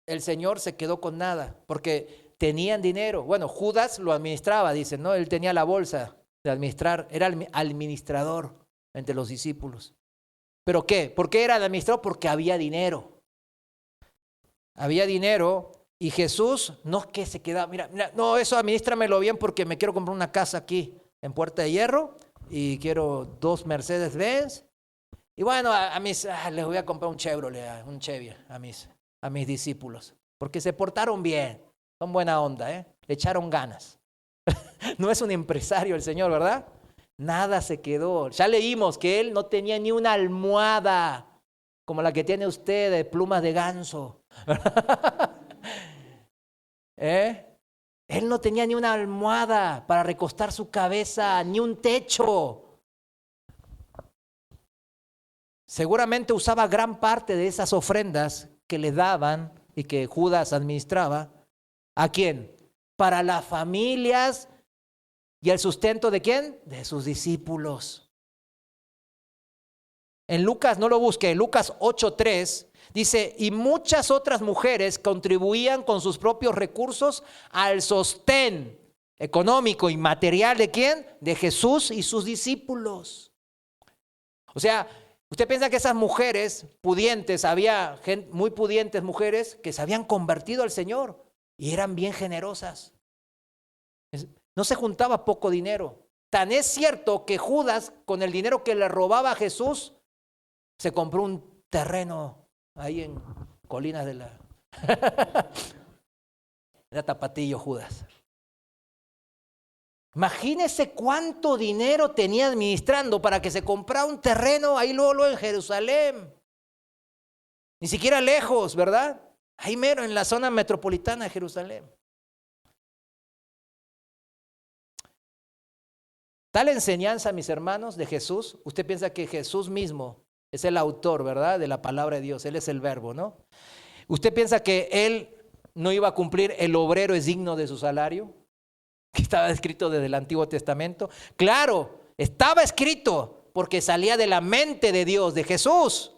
El Señor se quedó con nada, porque tenían dinero. Bueno, Judas lo administraba, dicen, ¿no? Él tenía la bolsa de administrar, era el administrador entre los discípulos. ¿Pero qué? ¿Por qué era el administrador? Porque había dinero. Había dinero y Jesús no es que se quedaba, mira, no, eso administramelo bien porque me quiero comprar una casa aquí en Puerta de Hierro y quiero 2 Mercedes-Benz. Y bueno, les voy a comprar un Chevrolet, un Chevy a mis discípulos, porque se portaron bien, son buena onda, le echaron ganas. No es un empresario el Señor, ¿verdad? Nada se quedó. Ya leímos que Él no tenía ni una almohada como la que tiene usted de plumas de ganso. Él no tenía ni una almohada para recostar su cabeza, ni un techo. Seguramente usaba gran parte de esas ofrendas que le daban y que Judas administraba. ¿A quién? Para las familias y el sustento ¿de quién? De sus discípulos. En Lucas, no lo busque, en Lucas 8:3 dice, y muchas otras mujeres contribuían con sus propios recursos al sostén económico y material ¿de quién? De Jesús y sus discípulos. O sea, Usted piensa que esas mujeres pudientes, había muy pudientes mujeres que se habían convertido al Señor y eran bien generosas. No se juntaba poco dinero. Tan es cierto que Judas, con el dinero que le robaba a Jesús, se compró un terreno ahí en Colinas de la... Era Tapatillo Judas. Imagínese cuánto dinero tenía administrando para que se comprara un terreno ahí luego en Jerusalén. Ni siquiera lejos, ¿verdad? Ahí mero en la zona metropolitana de Jerusalén. Tal enseñanza, mis hermanos, de Jesús, usted piensa que Jesús mismo es el autor, ¿verdad?, de la palabra de Dios. Él es el verbo, ¿no? ¿Usted piensa que él no iba a cumplir el obrero es digno de su salario? Que estaba escrito desde el Antiguo Testamento. Claro, estaba escrito porque salía de la mente de Dios, de Jesús.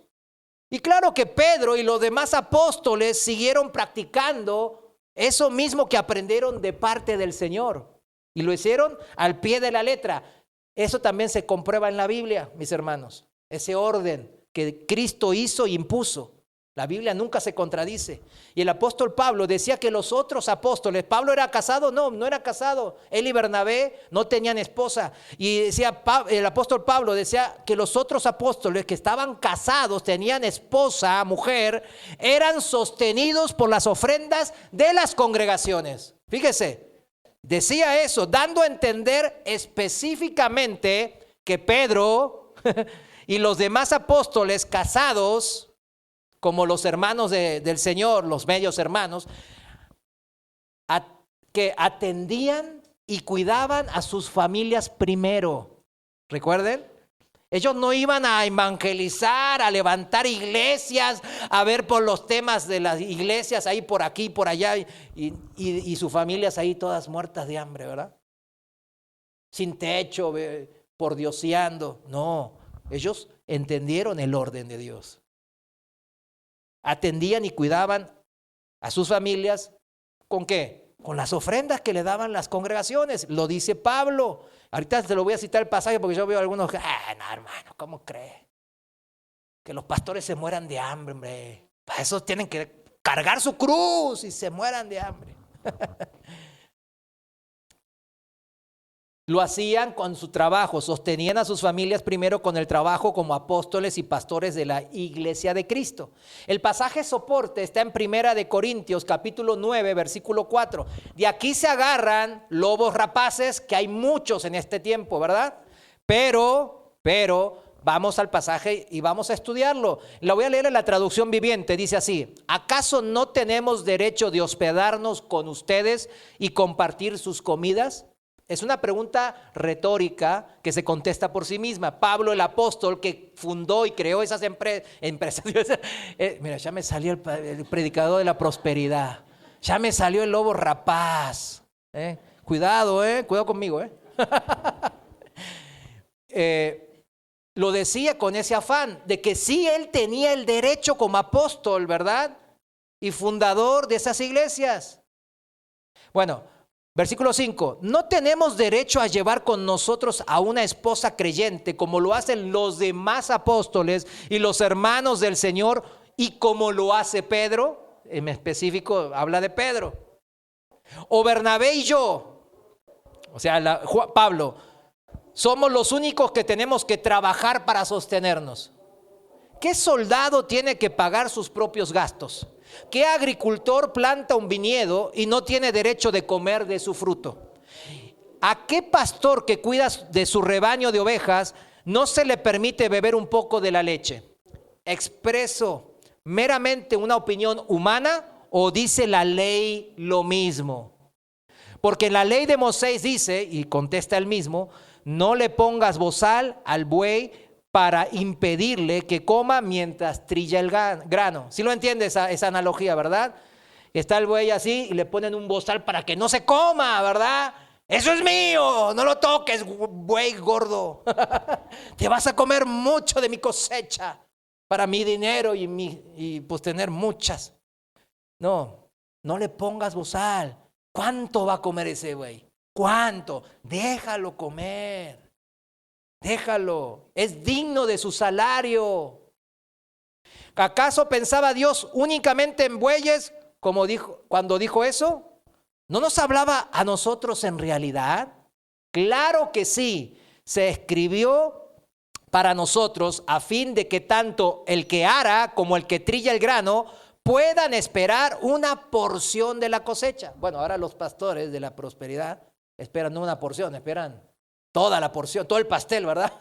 Y claro que Pedro y los demás apóstoles siguieron practicando eso mismo que aprendieron de parte del Señor. Y lo hicieron al pie de la letra. Eso también se comprueba en la Biblia, mis hermanos. Ese orden que Cristo hizo e impuso. La Biblia nunca se contradice. Y el apóstol Pablo decía que los otros apóstoles, ¿Pablo era casado? No, no era casado. Él y Bernabé no tenían esposa. Y decía, el apóstol Pablo decía que los otros apóstoles que estaban casados, tenían esposa, mujer, eran sostenidos por las ofrendas de las congregaciones. Fíjese. Decía eso, dando a entender específicamente que Pedro y los demás apóstoles casados, como los hermanos del Señor, los medios hermanos, que atendían y cuidaban a sus familias primero. ¿Recuerden? Ellos no iban a evangelizar, a levantar iglesias, a ver por los temas de las iglesias ahí por aquí, por allá, y sus familias ahí todas muertas de hambre, ¿verdad? Sin techo, pordioseando. No, ellos entendieron el orden de Dios. Atendían y cuidaban a sus familias, ¿con qué? Con las ofrendas que le daban las congregaciones. Lo dice Pablo. Ahorita te lo voy a citar el pasaje porque yo veo algunos que, no, hermano, ¿cómo cree? Que los pastores se mueran de hambre, hombre. Para eso tienen que cargar su cruz y se mueran de hambre. Lo hacían con su trabajo, sostenían a sus familias primero con el trabajo como apóstoles y pastores de la iglesia de Cristo. El pasaje soporte está en 1 Corintios capítulo 9, versículo 4. De aquí se agarran lobos rapaces, que hay muchos en este tiempo, ¿verdad? Pero, vamos al pasaje y vamos a estudiarlo. La voy a leer en la traducción viviente, dice así: ¿acaso no tenemos derecho de hospedarnos con ustedes y compartir sus comidas? Es una pregunta retórica que se contesta por sí misma. Pablo, el apóstol que fundó y creó esas empresas. Mira, ya me salió el predicador de la prosperidad. Ya me salió el lobo rapaz. Cuidado, cuidado conmigo. Lo decía con ese afán de que sí, él tenía el derecho como apóstol, ¿verdad? Y fundador de esas iglesias. Bueno, versículo 5, no tenemos derecho a llevar con nosotros a una esposa creyente como lo hacen los demás apóstoles y los hermanos del Señor y como lo hace Pedro, en específico habla de Pedro, o Bernabé y yo, o sea, Pablo, somos los únicos que tenemos que trabajar para sostenernos. ¿Qué soldado tiene que pagar sus propios gastos? ¿Qué agricultor planta un viñedo y no tiene derecho de comer de su fruto? ¿A qué pastor que cuida de su rebaño de ovejas no se le permite beber un poco de la leche? ¿Expreso meramente una opinión humana o dice la ley lo mismo? Porque en la ley de Moisés dice, y contesta él mismo, no le pongas bozal al buey para impedirle que coma mientras trilla el grano. ¿Sí lo entiende esa analogía, verdad? Está el buey así y le ponen un bozal para que no se coma, ¿verdad? Eso es mío, no lo toques, buey gordo. Te vas a comer mucho de mi cosecha para mi dinero y pues tener muchas. No le pongas bozal. ¿Cuánto va a comer ese buey? ¿Cuánto? Déjalo comer. Déjalo, es digno de su salario. ¿Acaso pensaba Dios únicamente en bueyes como dijo cuando dijo eso? ¿No nos hablaba a nosotros en realidad? Claro que sí, se escribió para nosotros a fin de que tanto el que ara como el que trilla el grano puedan esperar una porción de la cosecha. Bueno, ahora los pastores de la prosperidad esperan no una porción, esperan toda la porción, todo el pastel, ¿verdad?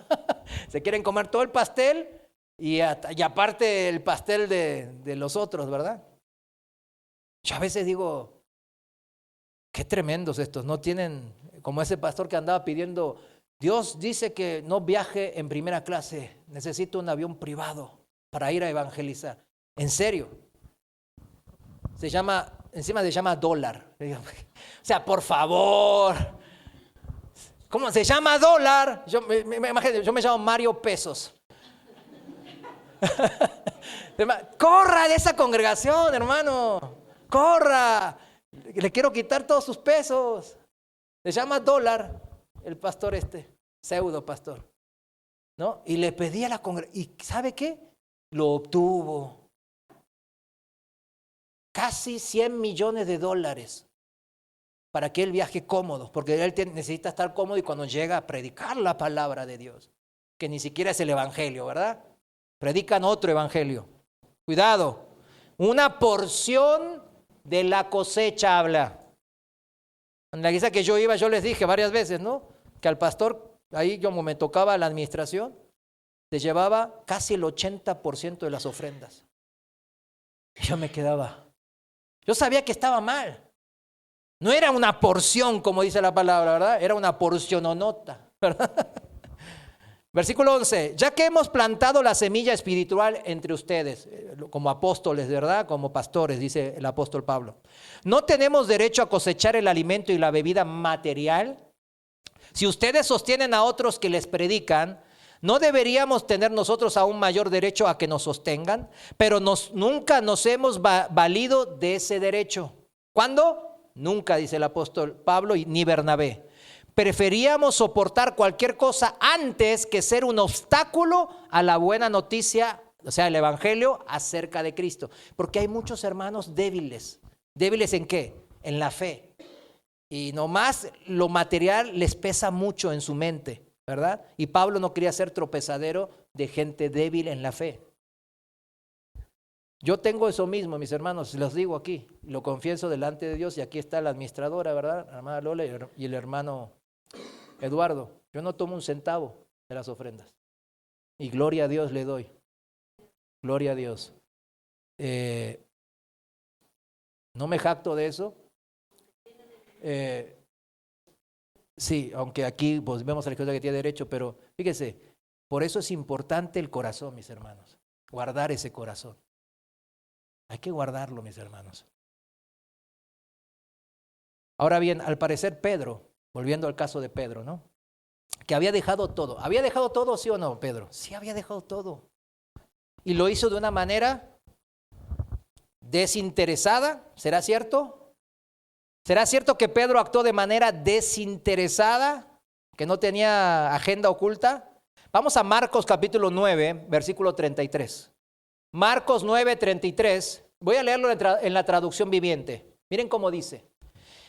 Se quieren comer todo el pastel y aparte el pastel de los otros, ¿verdad? Yo a veces digo, qué tremendos estos, no tienen, como ese pastor que andaba pidiendo, Dios dice que no viaje en primera clase, necesito un avión privado para ir a evangelizar. ¿En serio? Encima se llama dólar. O sea, por favor. ¿Cómo se llama dólar? Yo me llamo Mario Pesos. Corra de esa congregación, hermano. Corra. Le quiero quitar todos sus pesos. Se llama dólar el pastor pseudo pastor. ¿No? Y le pedí a la congregación. ¿Y sabe qué? Lo obtuvo. Casi $100 millones para que él viaje cómodo, porque él necesita estar cómodo y cuando llega a predicar la palabra de Dios, que ni siquiera es el evangelio, ¿verdad? Predican otro evangelio. Cuidado, una porción de la cosecha habla. En la iglesia que yo iba, yo les dije varias veces, ¿no? Que al pastor, ahí como me tocaba la administración, se llevaba casi el 80% de las ofrendas. Y yo me quedaba. Yo sabía que estaba mal. No era una porción, como dice la palabra, ¿verdad? Era una porciononota, ¿verdad? Versículo 11. Ya que hemos plantado la semilla espiritual entre ustedes, como apóstoles, ¿verdad? Como pastores, dice el apóstol Pablo. ¿No tenemos derecho a cosechar el alimento y la bebida material? Si ustedes sostienen a otros que les predican, ¿no deberíamos tener nosotros aún mayor derecho a que nos sostengan? Pero nunca nos hemos valido de ese derecho. ¿Cuándo? Nunca, dice el apóstol Pablo, ni Bernabé. Preferíamos soportar cualquier cosa antes que ser un obstáculo a la buena noticia, o sea, el evangelio acerca de Cristo. Porque hay muchos hermanos débiles. ¿Débiles en qué? En la fe. Y nomás lo material les pesa mucho en su mente, ¿verdad? Y Pablo no quería ser tropezadero de gente débil en la fe. Yo tengo eso mismo, mis hermanos, los digo aquí, lo confieso delante de Dios y aquí está la administradora, ¿verdad? La hermana Lola y el hermano Eduardo. Yo no tomo un centavo de las ofrendas y gloria a Dios le doy. Gloria a Dios. No me jacto de eso. Sí, aunque aquí pues, vemos a la cosa que tiene derecho, pero fíjese, por eso es importante el corazón, mis hermanos. Guardar ese corazón. Hay que guardarlo, mis hermanos. Ahora bien, al parecer Pedro, volviendo al caso de Pedro, ¿no? Que había dejado todo. ¿Había dejado todo, sí o no, Pedro? Sí, había dejado todo. Y lo hizo de una manera desinteresada, ¿será cierto? ¿Será cierto que Pedro actuó de manera desinteresada, que no tenía agenda oculta? Vamos a Marcos capítulo 9, versículo 33. Marcos 9, 33. Voy a leerlo en la traducción viviente. Miren cómo dice.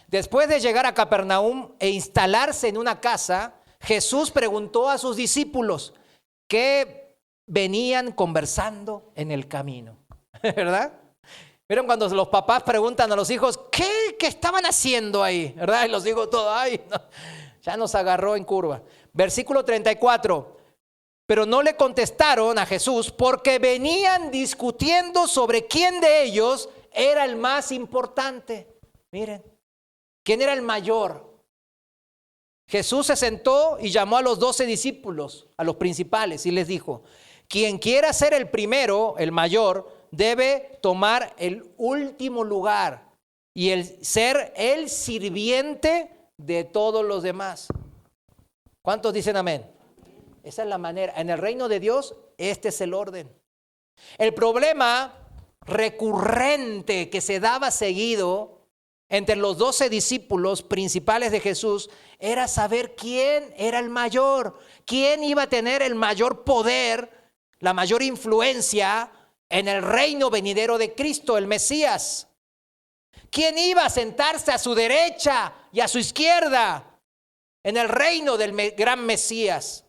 Después de llegar a Capernaum e instalarse en una casa, Jesús preguntó a sus discípulos que venían conversando en el camino. ¿Verdad? ¿Vieron cuando los papás preguntan a los hijos qué estaban haciendo ahí? ¿Verdad? Y los hijos todos, ay, no, ya nos agarró en curva. Versículo 34. Pero no le contestaron a Jesús porque venían discutiendo sobre quién de ellos era el más importante. Miren, ¿quién era el mayor? Jesús se sentó y llamó a los 12 discípulos, a los principales, y les dijo, quien quiera ser el primero, el mayor, debe tomar el último lugar y ser el sirviente de todos los demás. ¿Cuántos dicen amén? Esa es la manera. En el reino de Dios, este es el orden. El problema recurrente que se daba seguido entre los 12 discípulos principales de Jesús era saber quién era el mayor, quién iba a tener el mayor poder, la mayor influencia en el reino venidero de Cristo, el Mesías. ¿Quién iba a sentarse a su derecha y a su izquierda en el reino del gran Mesías?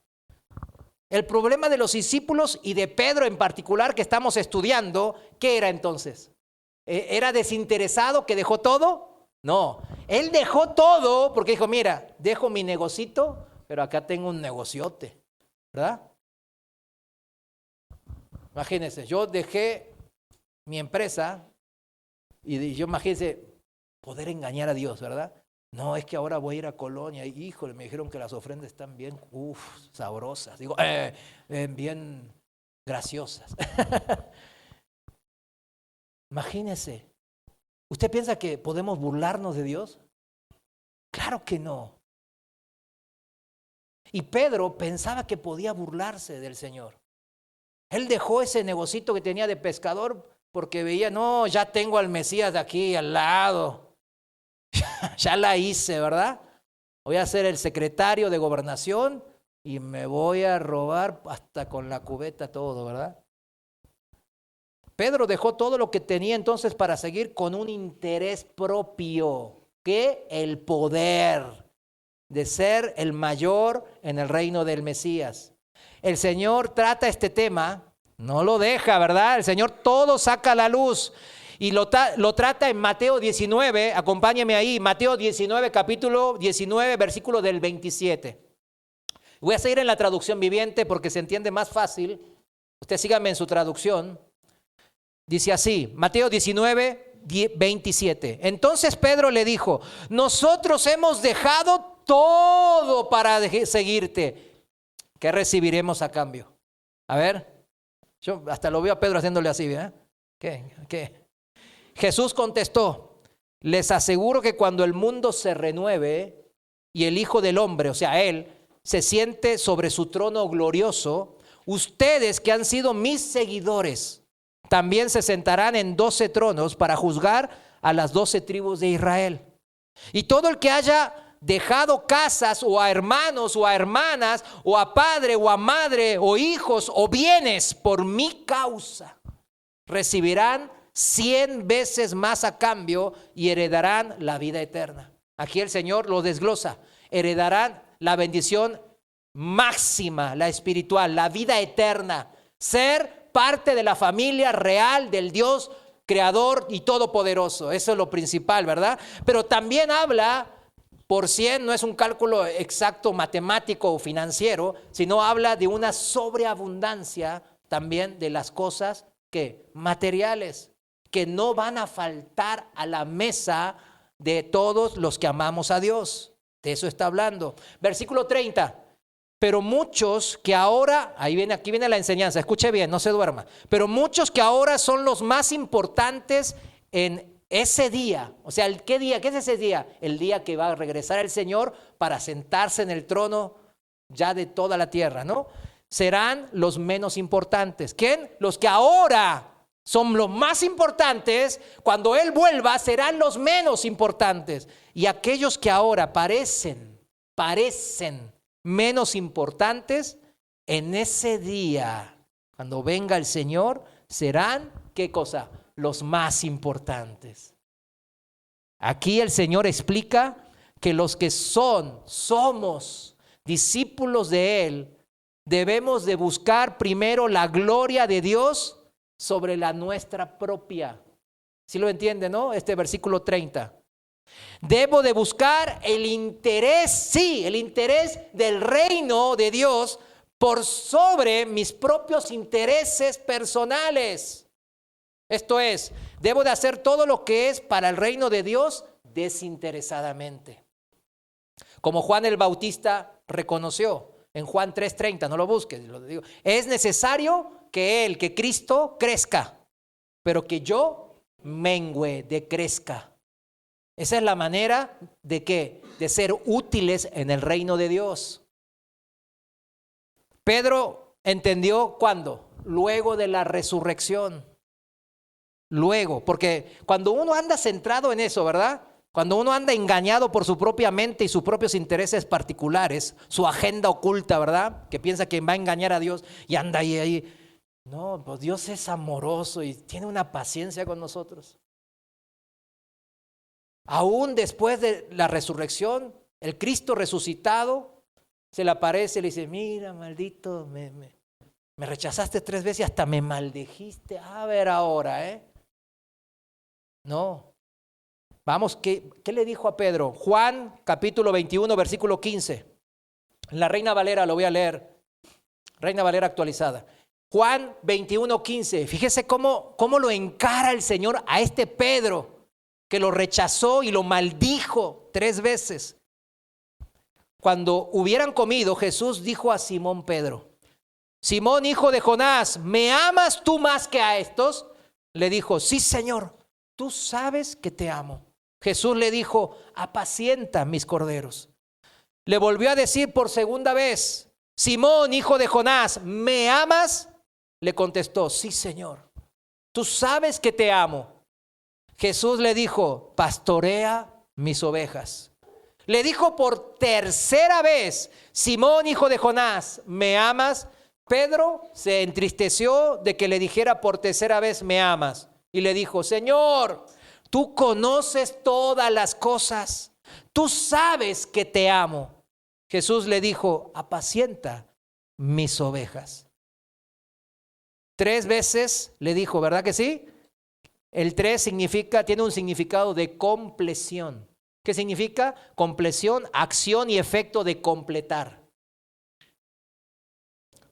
El problema de los discípulos y de Pedro en particular que estamos estudiando, ¿qué era entonces? ¿Era desinteresado que dejó todo? No, él dejó todo porque dijo, mira, dejo mi negocito, pero acá tengo un negociote, ¿verdad? Imagínense, yo dejé mi empresa y yo imagínense poder engañar a Dios, ¿verdad? No, es que ahora voy a ir a Colonia y híjole, me dijeron que las ofrendas están bien, sabrosas, digo, bien graciosas. Imagínense, ¿usted piensa que podemos burlarnos de Dios? Claro que no. Y Pedro pensaba que podía burlarse del Señor. Él dejó ese negocito que tenía de pescador porque veía, no, ya tengo al Mesías de aquí al lado. Ya la hice, ¿verdad? Voy a ser el secretario de gobernación y me voy a robar hasta con la cubeta todo, ¿verdad? Pedro dejó todo lo que tenía entonces para seguir con un interés propio, que el poder de ser el mayor en el reino del Mesías. El Señor trata este tema, no lo deja, ¿verdad? El Señor todo saca a la luz y lo trata en Mateo 19, acompáñeme ahí, Mateo 19, capítulo 19, versículo del 27. Voy a seguir en la traducción viviente porque se entiende más fácil. Usted sígame en su traducción. Dice así, Mateo 19, 27. Entonces Pedro le dijo, nosotros hemos dejado todo para seguirte. ¿Qué recibiremos a cambio? A ver, yo hasta lo veo a Pedro haciéndole así, ¿eh? ¿Qué? Jesús contestó, les aseguro que cuando el mundo se renueve y el Hijo del Hombre, o sea, Él, se siente sobre su trono glorioso, ustedes que han sido mis seguidores, también se sentarán en 12 tronos para juzgar a las 12 tribus de Israel. Y todo el que haya dejado casas o a hermanos o a hermanas o a padre o a madre o hijos o bienes por mi causa, recibirán 100 veces más a cambio y heredarán la vida eterna. Aquí el Señor lo desglosa. Heredarán la bendición máxima, la espiritual, la vida eterna. Ser parte de la familia real del Dios creador y todopoderoso. Eso es lo principal, ¿verdad? Pero también habla por 100, no es un cálculo exacto matemático o financiero, sino habla de una sobreabundancia también de las cosas que materiales, que no van a faltar a la mesa de todos los que amamos a Dios. De eso está hablando. Versículo 30. Pero muchos que ahora, aquí viene la enseñanza, escuche bien, no se duerma. Pero muchos que ahora son los más importantes en ese día, o sea, ¿qué día? ¿Qué es ese día? El día que va a regresar el Señor para sentarse en el trono ya de toda la tierra, ¿no? Serán los menos importantes. ¿Quién? Los que ahora son los más importantes, cuando Él vuelva serán los menos importantes. Y aquellos que ahora parecen menos importantes, en ese día, cuando venga el Señor, serán, ¿qué cosa? Los más importantes. Aquí el Señor explica que los que somos discípulos de Él, debemos de buscar primero la gloria de Dios sobre la nuestra propia. ¿Sí lo entiende, no? Este versículo 30. Debo de buscar el interés del reino de Dios por sobre mis propios intereses personales. Esto es, debo de hacer todo lo que es para el reino de Dios desinteresadamente. Como Juan el Bautista reconoció en Juan 3:30, no lo busques, lo digo. Es necesario que Cristo crezca, pero que yo mengüe, decrezca. Esa es la manera de ¿qué? De ser útiles en el reino de Dios. Pedro entendió ¿cuándo? Luego de la resurrección. Luego, porque cuando uno anda centrado en eso, ¿verdad? Cuando uno anda engañado por su propia mente y sus propios intereses particulares, su agenda oculta, ¿verdad? Que piensa que va a engañar a Dios y anda ahí. No, pues Dios es amoroso y tiene una paciencia con nosotros. Aún después de la resurrección, el Cristo resucitado se le aparece y le dice, mira, maldito, me rechazaste 3 veces y hasta me maldijiste. A ver ahora, No. Vamos, ¿qué le dijo a Pedro? Juan capítulo 21, versículo 15. En la Reina Valera lo voy a leer. Reina Valera actualizada. Juan 21, 15. Fíjese cómo lo encara el Señor a este Pedro, que lo rechazó y lo maldijo 3 veces. Cuando hubieran comido, Jesús dijo a Simón Pedro, Simón, hijo de Jonás, ¿me amas tú más que a estos? Le dijo, sí, Señor, tú sabes que te amo. Jesús le dijo, apacienta mis corderos. Le volvió a decir por segunda vez, Simón, hijo de Jonás, ¿me amas? Le contestó, sí, Señor, tú sabes que te amo. Jesús le dijo, pastorea mis ovejas. Le dijo por tercera vez, Simón, hijo de Jonás, ¿me amas? Pedro se entristeció de que le dijera por tercera vez, ¿me amas? Y le dijo, Señor, tú conoces todas las cosas, tú sabes que te amo. Jesús le dijo, apacienta mis ovejas. 3 veces le dijo, ¿verdad que sí? El 3 tiene un significado de compleción. ¿Qué significa? Compleción, acción y efecto de completar.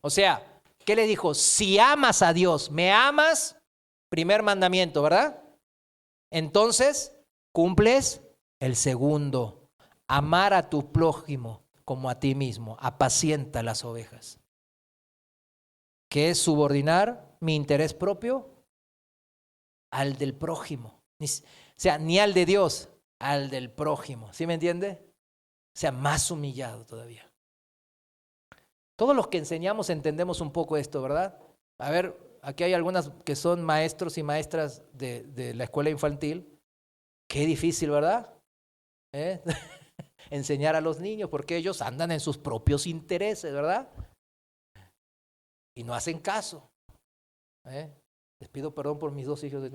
O sea, ¿qué le dijo? Si amas a Dios, ¿me amas? Primer mandamiento, ¿verdad? Entonces, cumples el segundo. Amar a tu prójimo como a ti mismo. Apacienta las ovejas. ¿Qué es subordinar mi interés propio al del prójimo? O sea, ni al de Dios, al del prójimo. ¿Sí me entiende? O sea, más humillado todavía. Todos los que enseñamos entendemos un poco esto, ¿verdad? A ver, aquí hay algunas que son maestros y maestras de la escuela infantil. Qué difícil, ¿verdad? Enseñar a los niños porque ellos andan en sus propios intereses, ¿verdad? Y no hacen caso. Les pido perdón por mis 2 hijos.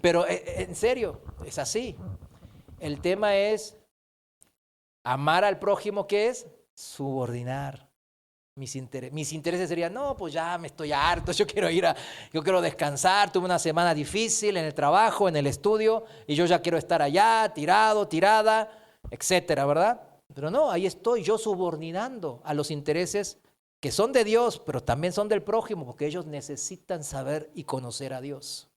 Pero en serio, es así. El tema es amar al prójimo, ¿qué es? Subordinar mis intereses. Mis intereses serían, no, pues ya me estoy harto, yo quiero descansar, tuve una semana difícil en el trabajo, en el estudio, y yo ya quiero estar allá, tirado, tirada, etcétera, ¿verdad? Pero no, ahí estoy yo subordinando a los intereses que son de Dios, pero también son del prójimo, porque ellos necesitan saber y conocer a Dios.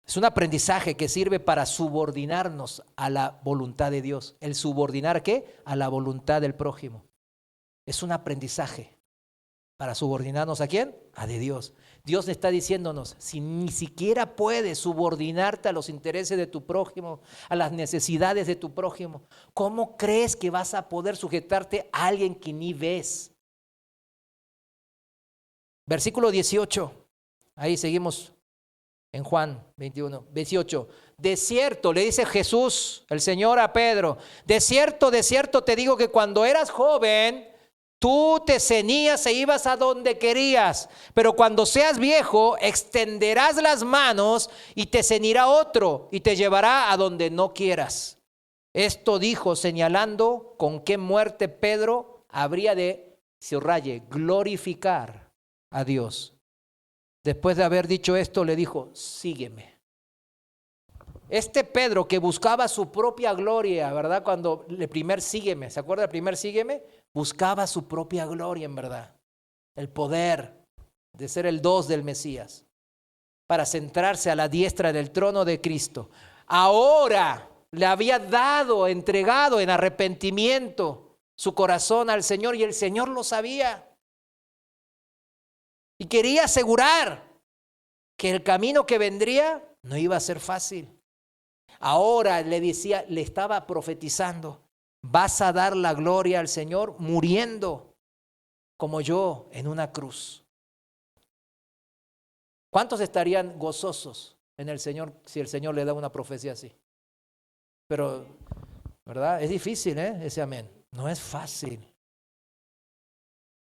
Es un aprendizaje que sirve para subordinarnos a la voluntad de Dios. ¿El subordinar qué? A la voluntad del prójimo. Es un aprendizaje para subordinarnos ¿a quién? A de Dios. Dios está diciéndonos, si ni siquiera puedes subordinarte a los intereses de tu prójimo, a las necesidades de tu prójimo, ¿cómo crees que vas a poder sujetarte a alguien que ni ves? Versículo 18. Ahí seguimos. En Juan 21, 18, de cierto, le dice Jesús, el Señor a Pedro, de cierto te digo que cuando eras joven, tú te ceñías e ibas a donde querías, pero cuando seas viejo, extenderás las manos y te ceñirá otro y te llevará a donde no quieras. Esto dijo señalando con qué muerte Pedro habría de, subraye, glorificar a Dios. Después de haber dicho esto, le dijo, sígueme. Este Pedro que buscaba su propia gloria, ¿verdad? Cuando el primer sígueme, ¿se acuerda del primer sígueme? Buscaba su propia gloria, en verdad. El poder de ser el 2 del Mesías. Para centrarse a la diestra del trono de Cristo. Ahora le había entregado en arrepentimiento su corazón al Señor y el Señor lo sabía. Y quería asegurar que el camino que vendría no iba a ser fácil. Ahora le estaba profetizando, vas a dar la gloria al Señor muriendo como yo en una cruz. ¿Cuántos estarían gozosos en el Señor si el Señor le da una profecía así. Pero, ¿verdad? Es difícil, ese amén. No es fácil.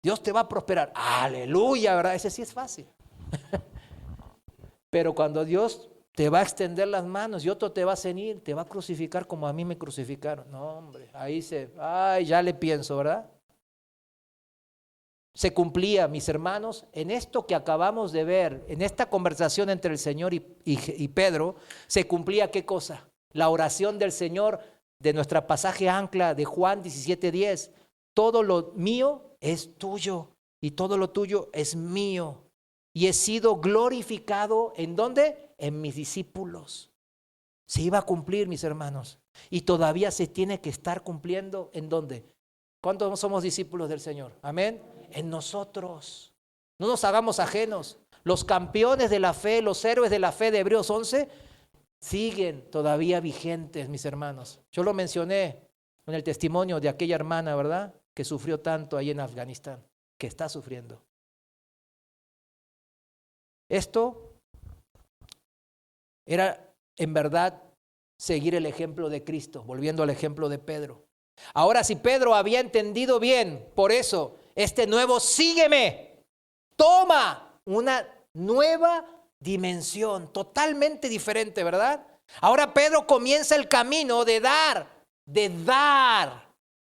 Dios te va a prosperar. Aleluya, ¿verdad? Ese sí es fácil. Pero cuando Dios te va a extender las manos y otro te va a ceñir, te va a crucificar como a mí me crucificaron. No, hombre, ya le pienso, ¿verdad? Se cumplía, mis hermanos, en esto que acabamos de ver, en esta conversación entre el Señor y Pedro, se cumplía ¿qué cosa? La oración del Señor de nuestra pasaje ancla de Juan 17:10. Todo lo mío es tuyo y todo lo tuyo es mío. Y he sido glorificado, ¿en dónde? En mis discípulos. Se iba a cumplir, mis hermanos. Y todavía se tiene que estar cumpliendo, ¿en dónde? ¿Cuántos somos discípulos del Señor? Amén. En nosotros. No nos hagamos ajenos. Los campeones de la fe, los héroes de la fe de Hebreos 11, siguen todavía vigentes, mis hermanos. Yo lo mencioné en el testimonio de aquella hermana, ¿verdad? Que sufrió tanto ahí en Afganistán, que está sufriendo. Esto era en verdad seguir el ejemplo de Cristo, volviendo al ejemplo de Pedro. Ahora, si Pedro había entendido bien, por eso, este nuevo sígueme, toma una nueva dimensión, totalmente diferente, ¿verdad? Ahora Pedro comienza el camino de dar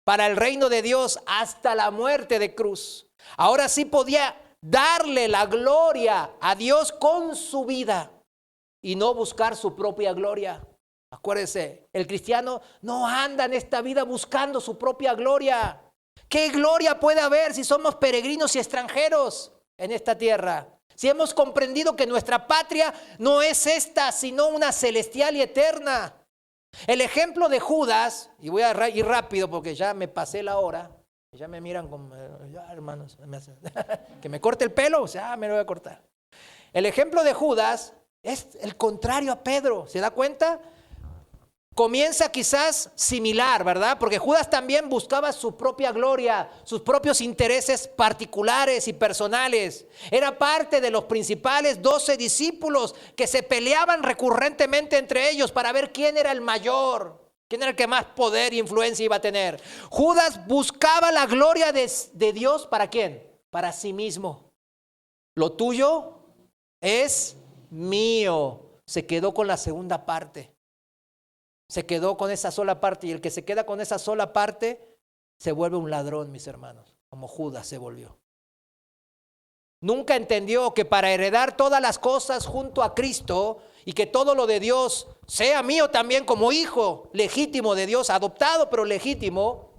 para el reino de Dios hasta la muerte de cruz. Ahora sí podía darle la gloria a Dios con su vida y no buscar su propia gloria. Acuérdese, el cristiano no anda en esta vida buscando su propia gloria. ¿Qué gloria puede haber si somos peregrinos y extranjeros en esta tierra? Si hemos comprendido que nuestra patria no es esta, sino una celestial y eterna. El ejemplo de Judas, y voy a ir rápido porque ya me pasé la hora, ya me miran como, ya hermanos, que me corte el pelo, me lo voy a cortar. El ejemplo de Judas es el contrario a Pedro, ¿se da cuenta? Comienza quizás similar, ¿verdad? Porque Judas también buscaba su propia gloria, sus propios intereses particulares y personales. Era parte de los principales 12 discípulos que se peleaban recurrentemente entre ellos para ver quién era el mayor, quién era el que más poder e influencia iba a tener. Judas buscaba la gloria de Dios, ¿para quién? Para sí mismo. Lo tuyo es mío. Se quedó con la segunda parte. Se quedó con esa sola parte, y el que se queda con esa sola parte se vuelve un ladrón, mis hermanos, como Judas se volvió. Nunca entendió que para heredar todas las cosas junto a Cristo y que todo lo de Dios sea mío también como hijo legítimo de Dios, adoptado pero legítimo,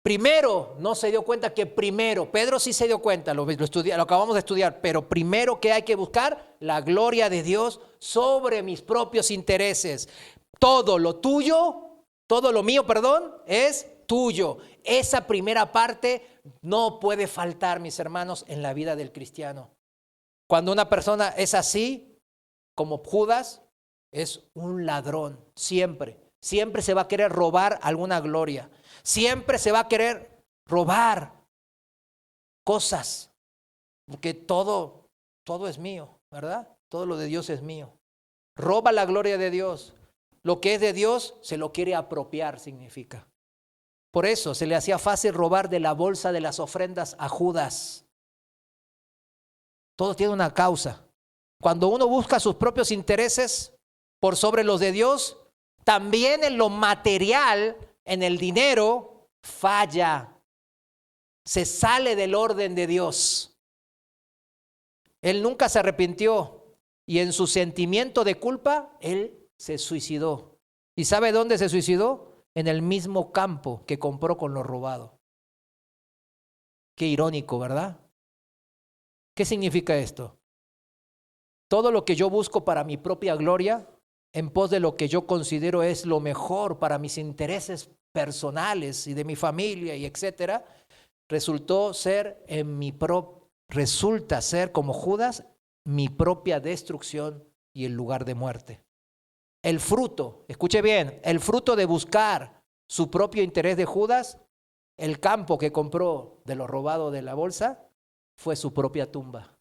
primero no se dio cuenta que Pedro sí se dio cuenta, lo acabamos de estudiar, pero primero que hay que buscar la gloria de Dios sobre mis propios intereses. Todo lo mío, es tuyo. Esa primera parte no puede faltar, mis hermanos, en la vida del cristiano. Cuando una persona es así, como Judas, es un ladrón, siempre se va a querer robar alguna gloria, siempre se va a querer robar cosas, porque todo es mío, ¿verdad? Todo lo de Dios es mío. Roba la gloria de Dios. Lo que es de Dios se lo quiere apropiar, significa. Por eso se le hacía fácil robar de la bolsa de las ofrendas a Judas. Todo tiene una causa. Cuando uno busca sus propios intereses por sobre los de Dios, también en lo material, en el dinero, falla. Se sale del orden de Dios. Él nunca se arrepintió y en su sentimiento de culpa, él se suicidó. ¿Y sabe dónde se suicidó? En el mismo campo que compró con lo robado. Qué irónico, ¿verdad? ¿Qué significa esto? Todo lo que yo busco para mi propia gloria, en pos de lo que yo considero es lo mejor para mis intereses personales y de mi familia y etcétera, resulta ser como Judas mi propia destrucción y el lugar de muerte. El fruto, escuche bien, el fruto de buscar su propio interés de Judas, el campo que compró de lo robado de la bolsa, fue su propia tumba.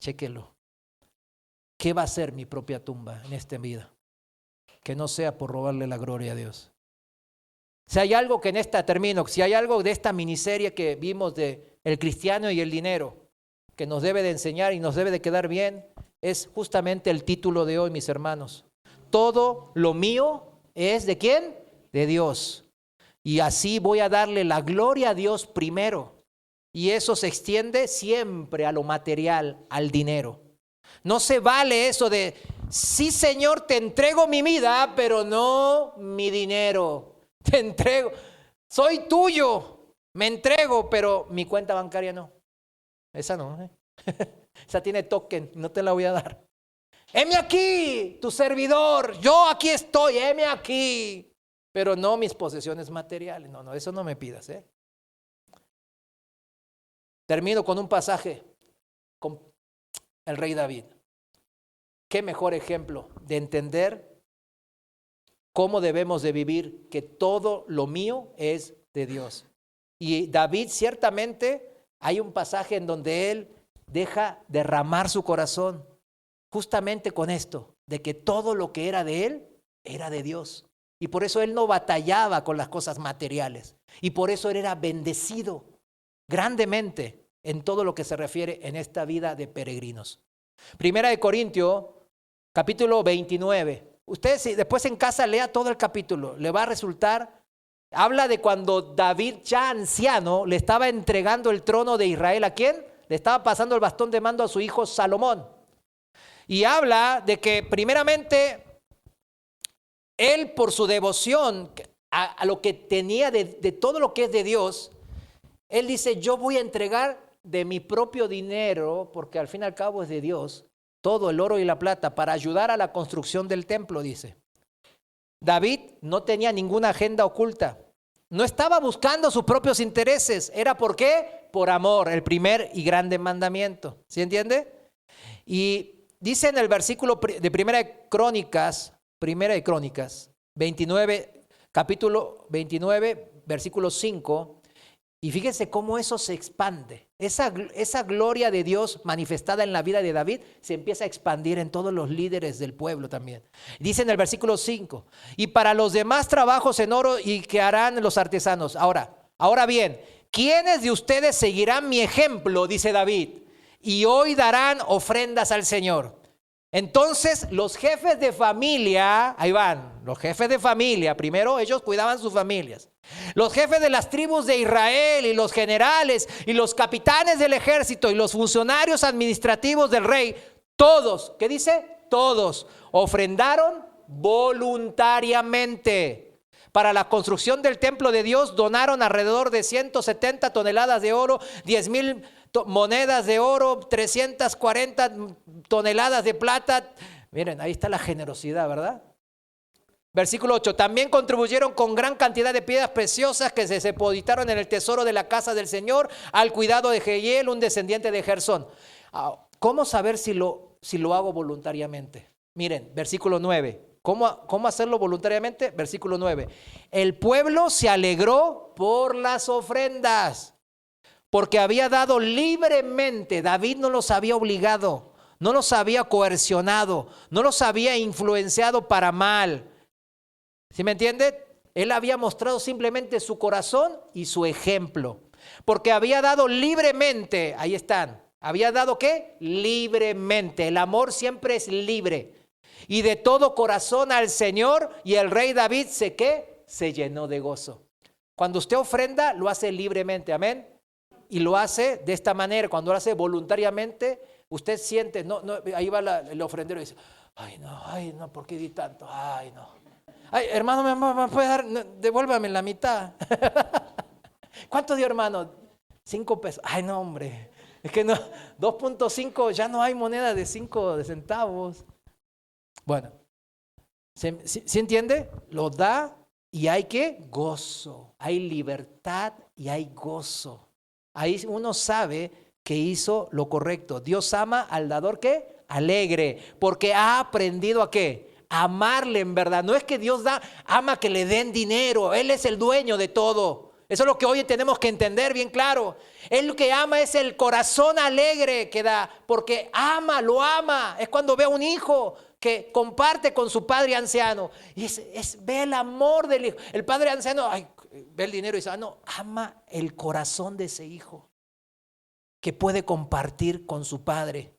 Chéquelo. ¿qué va a ser mi propia tumba en esta vida? Que no sea por robarle la gloria a Dios. Si hay algo que en esta termino, si hay algo de esta miniserie que vimos de el cristiano y el dinero, que nos debe de enseñar y nos debe de quedar bien, es justamente el título de hoy, mis hermanos. Todo lo mío es ¿de quién? De Dios. Y así voy a darle la gloria a Dios primero. Y eso se extiende siempre a lo material, al dinero. No se vale eso de, sí Señor, te entrego mi vida, pero no mi dinero. Te entrego, soy tuyo, me entrego, pero mi cuenta bancaria no. Esa no, esa tiene token, no te la voy a dar. Heme aquí, tu servidor, yo aquí estoy, heme aquí. Pero no mis posesiones materiales, no, eso no me pidas. Termino con un pasaje con el rey David. Qué mejor ejemplo de entender cómo debemos de vivir, que todo lo mío es de Dios. Y David ciertamente hay un pasaje en donde él deja derramar su corazón justamente con esto, de que todo lo que era de él era de Dios. Y por eso él no batallaba con las cosas materiales. Y por eso él era bendecido grandemente en todo lo que se refiere en esta vida de peregrinos. Primera de Corintios, capítulo 29. Usted si después en casa lea todo el capítulo, le va a resultar, habla de cuando David ya anciano le estaba entregando el trono de Israel. ¿A quién? Le estaba pasando el bastón de mando a su hijo Salomón. Y habla de que primeramente él, por su devoción a lo que tenía de todo lo que es de Dios, él dice, yo voy a entregar de mi propio dinero, porque al fin y al cabo es de Dios, todo el oro y la plata para ayudar a la construcción del templo, dice. David no tenía ninguna agenda oculta. No estaba buscando sus propios intereses. ¿Era por qué? Por amor, el primer y grande mandamiento. ¿Sí entiende? Y dice en el versículo de Primera de Crónicas 29, capítulo 29, versículo 5. Y fíjense cómo eso se expande. Esa gloria de Dios manifestada en la vida de David se empieza a expandir en todos los líderes del pueblo también. Dice en el versículo 5, y para los demás trabajos en oro y que harán los artesanos. Ahora bien, ¿quiénes de ustedes seguirán mi ejemplo? Dice David, y hoy darán ofrendas al Señor. Entonces los jefes de familia, ahí van, los jefes de familia, primero ellos cuidaban sus familias. Los jefes de las tribus de Israel y los generales y los capitanes del ejército y los funcionarios administrativos del rey, todos, ¿qué dice? Todos ofrendaron voluntariamente. Para la construcción del templo de Dios donaron alrededor de 170 toneladas de oro, 10,000 monedas de oro, 340 toneladas de plata. Miren, ahí está la generosidad, ¿verdad? Versículo 8, también contribuyeron con gran cantidad de piedras preciosas que se depositaron en el tesoro de la casa del Señor al cuidado de Jehiel, un descendiente de Gersón. ¿Cómo saber si lo hago voluntariamente? Miren, versículo 9. ¿Cómo hacerlo voluntariamente? Versículo 9. El pueblo se alegró por las ofrendas, porque había dado libremente. David no los había obligado, no los había coercionado, no los había influenciado para mal. ¿Sí me entiende? Él había mostrado simplemente su corazón y su ejemplo. Porque había dado libremente, ahí están. ¿Había dado qué? Libremente. El amor siempre es libre. Y de todo corazón al Señor, y el rey David se llenó de gozo. Cuando usted ofrenda, lo hace libremente, amén. Y lo hace de esta manera, cuando lo hace voluntariamente, usted siente, ahí va el ofrendero y dice, ay no, ¿por qué di tanto? Ay no. Ay, hermano, ¿me puede dar? Devuélvame la mitad. ¿Cuánto dio, hermano? 5 pesos. Ay, no, hombre. Es que no, 2.5, ya no hay moneda de 5 centavos. Bueno, ¿sí entiende? Lo da y hay ¿qué? Gozo. Hay libertad y hay gozo. Ahí uno sabe que hizo lo correcto. Dios ama al dador ¿qué? Alegre, porque ha aprendido a ¿qué? Amarle en verdad. No es que Dios ama que le den dinero. Él es el dueño de todo. Eso es lo que hoy tenemos que entender bien claro. Él lo que ama es el corazón alegre que da, porque ama, lo ama. Es cuando ve a un hijo que comparte con su padre anciano. Y ve el amor del hijo. El padre anciano ve el dinero y dice, no, ama el corazón de ese hijo que puede compartir con su padre.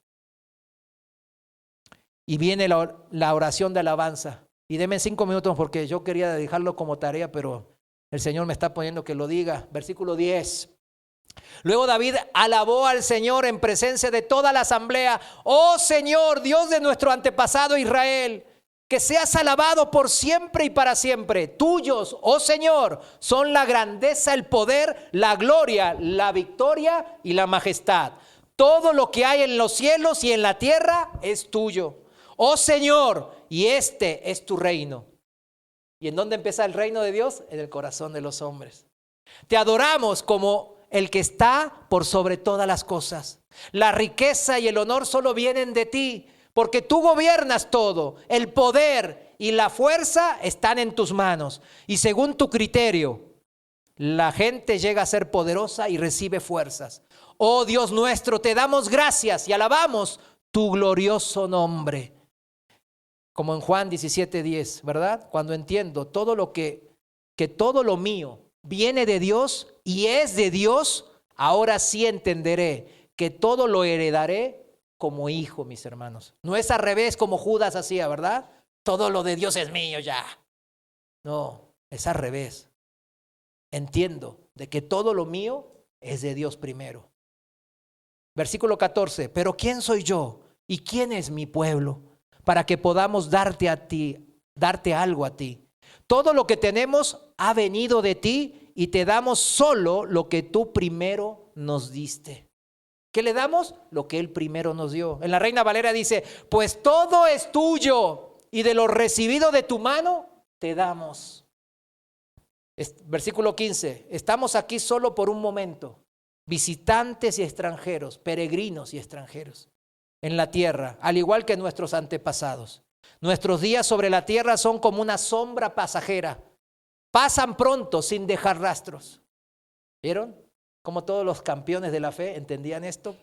Y viene la oración de alabanza. Y denme 5 minutos porque yo quería dejarlo como tarea, pero el Señor me está poniendo que lo diga. Versículo 10. Luego David alabó al Señor en presencia de toda la asamblea. Oh Señor, Dios de nuestro antepasado Israel, que seas alabado por siempre y para siempre. Tuyos, oh Señor, son la grandeza, el poder, la gloria, la victoria y la majestad. Todo lo que hay en los cielos y en la tierra es tuyo. Oh Señor, y este es tu reino. ¿Y en dónde empieza el reino de Dios? En el corazón de los hombres. Te adoramos como el que está por sobre todas las cosas. La riqueza y el honor solo vienen de ti, porque tú gobiernas todo. El poder y la fuerza están en tus manos. Y según tu criterio, la gente llega a ser poderosa y recibe fuerzas. Oh Dios nuestro, te damos gracias y alabamos tu glorioso nombre. Como en Juan 17:10, ¿verdad? Cuando entiendo todo lo que todo lo mío viene de Dios y es de Dios, ahora sí entenderé que todo lo heredaré como hijo, mis hermanos. No es al revés como Judas hacía, ¿verdad? Todo lo de Dios es mío ya. No, es al revés. Entiendo de que todo lo mío es de Dios primero. Versículo 14, pero ¿quién soy yo y quién es mi pueblo para que podamos darte algo a ti? Todo lo que tenemos ha venido de ti y te damos solo lo que tú primero nos diste. ¿Qué le damos? Lo que Él primero nos dio. En la Reina Valera dice, pues todo es tuyo y de lo recibido de tu mano te damos. Versículo 15, estamos aquí solo por un momento, visitantes y extranjeros, peregrinos y extranjeros en la tierra, al igual que nuestros antepasados. Nuestros días sobre la tierra son como una sombra pasajera. Pasan pronto sin dejar rastros. ¿Vieron? Como todos los campeones de la fe entendían esto.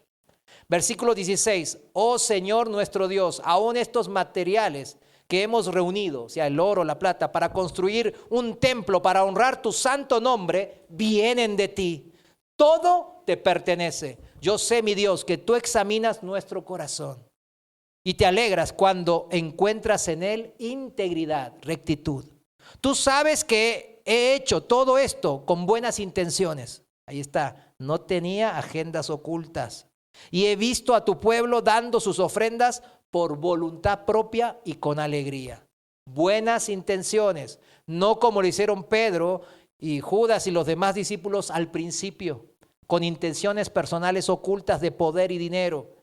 Versículo 16. Oh Señor nuestro Dios, aún estos materiales que hemos reunido, o sea, el oro, la plata, para construir un templo, para honrar tu santo nombre, vienen de ti. Todo te pertenece. Yo sé, mi Dios, que tú examinas nuestro corazón y te alegras cuando encuentras en él integridad, rectitud. Tú sabes que he hecho todo esto con buenas intenciones. Ahí está, no tenía agendas ocultas. Y he visto a tu pueblo dando sus ofrendas por voluntad propia y con alegría. Buenas intenciones, no como lo hicieron Pedro y Judas y los demás discípulos al principio, con intenciones personales ocultas de poder y dinero.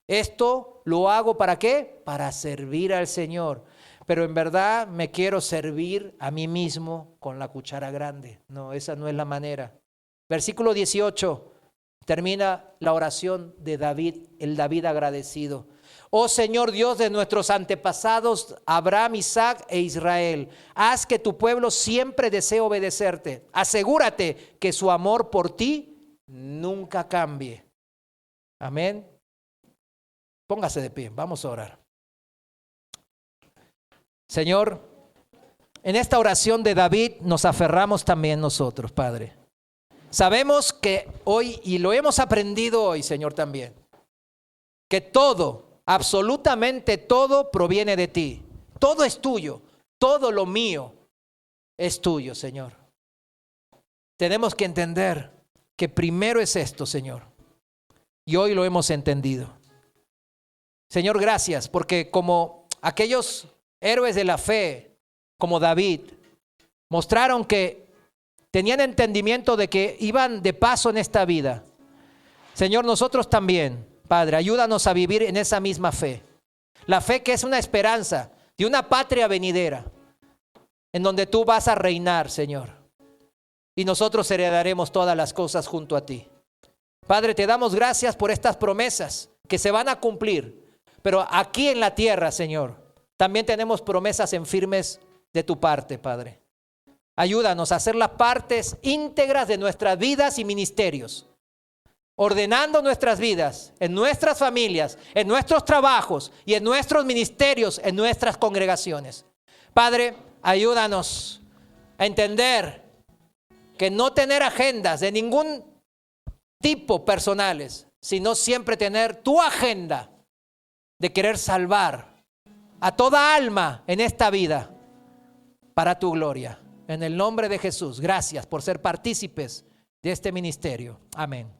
Esto lo hago ¿para qué? Para servir al Señor. Pero en verdad me quiero servir a mí mismo con la cuchara grande. No, esa no es la manera. Versículo 18, termina la oración de David, el David agradecido. Oh Señor Dios de nuestros antepasados, Abraham, Isaac e Israel, haz que tu pueblo siempre desee obedecerte. Asegúrate que su amor por ti nunca cambie. Amén. Póngase de pie, vamos a orar. Señor, en esta oración de David nos aferramos también nosotros, Padre. Sabemos que hoy, y lo hemos aprendido hoy, Señor, también, que todo, absolutamente todo proviene de ti. Todo es tuyo, todo lo mío es tuyo, Señor. Tenemos que entender que primero es esto, Señor, y hoy lo hemos entendido. Señor, gracias, porque como aquellos héroes de la fe, como David, mostraron que tenían entendimiento de que iban de paso en esta vida. Señor, nosotros también, Padre, ayúdanos a vivir en esa misma fe. La fe que es una esperanza de una patria venidera, en donde tú vas a reinar, Señor. Y nosotros heredaremos todas las cosas junto a ti. Padre, te damos gracias por estas promesas que se van a cumplir. Pero aquí en la tierra, Señor, también tenemos promesas en firmes de tu parte, Padre. Ayúdanos a hacer las partes íntegras de nuestras vidas y ministerios, ordenando nuestras vidas, en nuestras familias, en nuestros trabajos y en nuestros ministerios, en nuestras congregaciones. Padre, ayúdanos a entender que no tener agendas de ningún tipo personales, sino siempre tener tu agenda de querer salvar a toda alma en esta vida para tu gloria. En el nombre de Jesús, gracias por ser partícipes de este ministerio. Amén.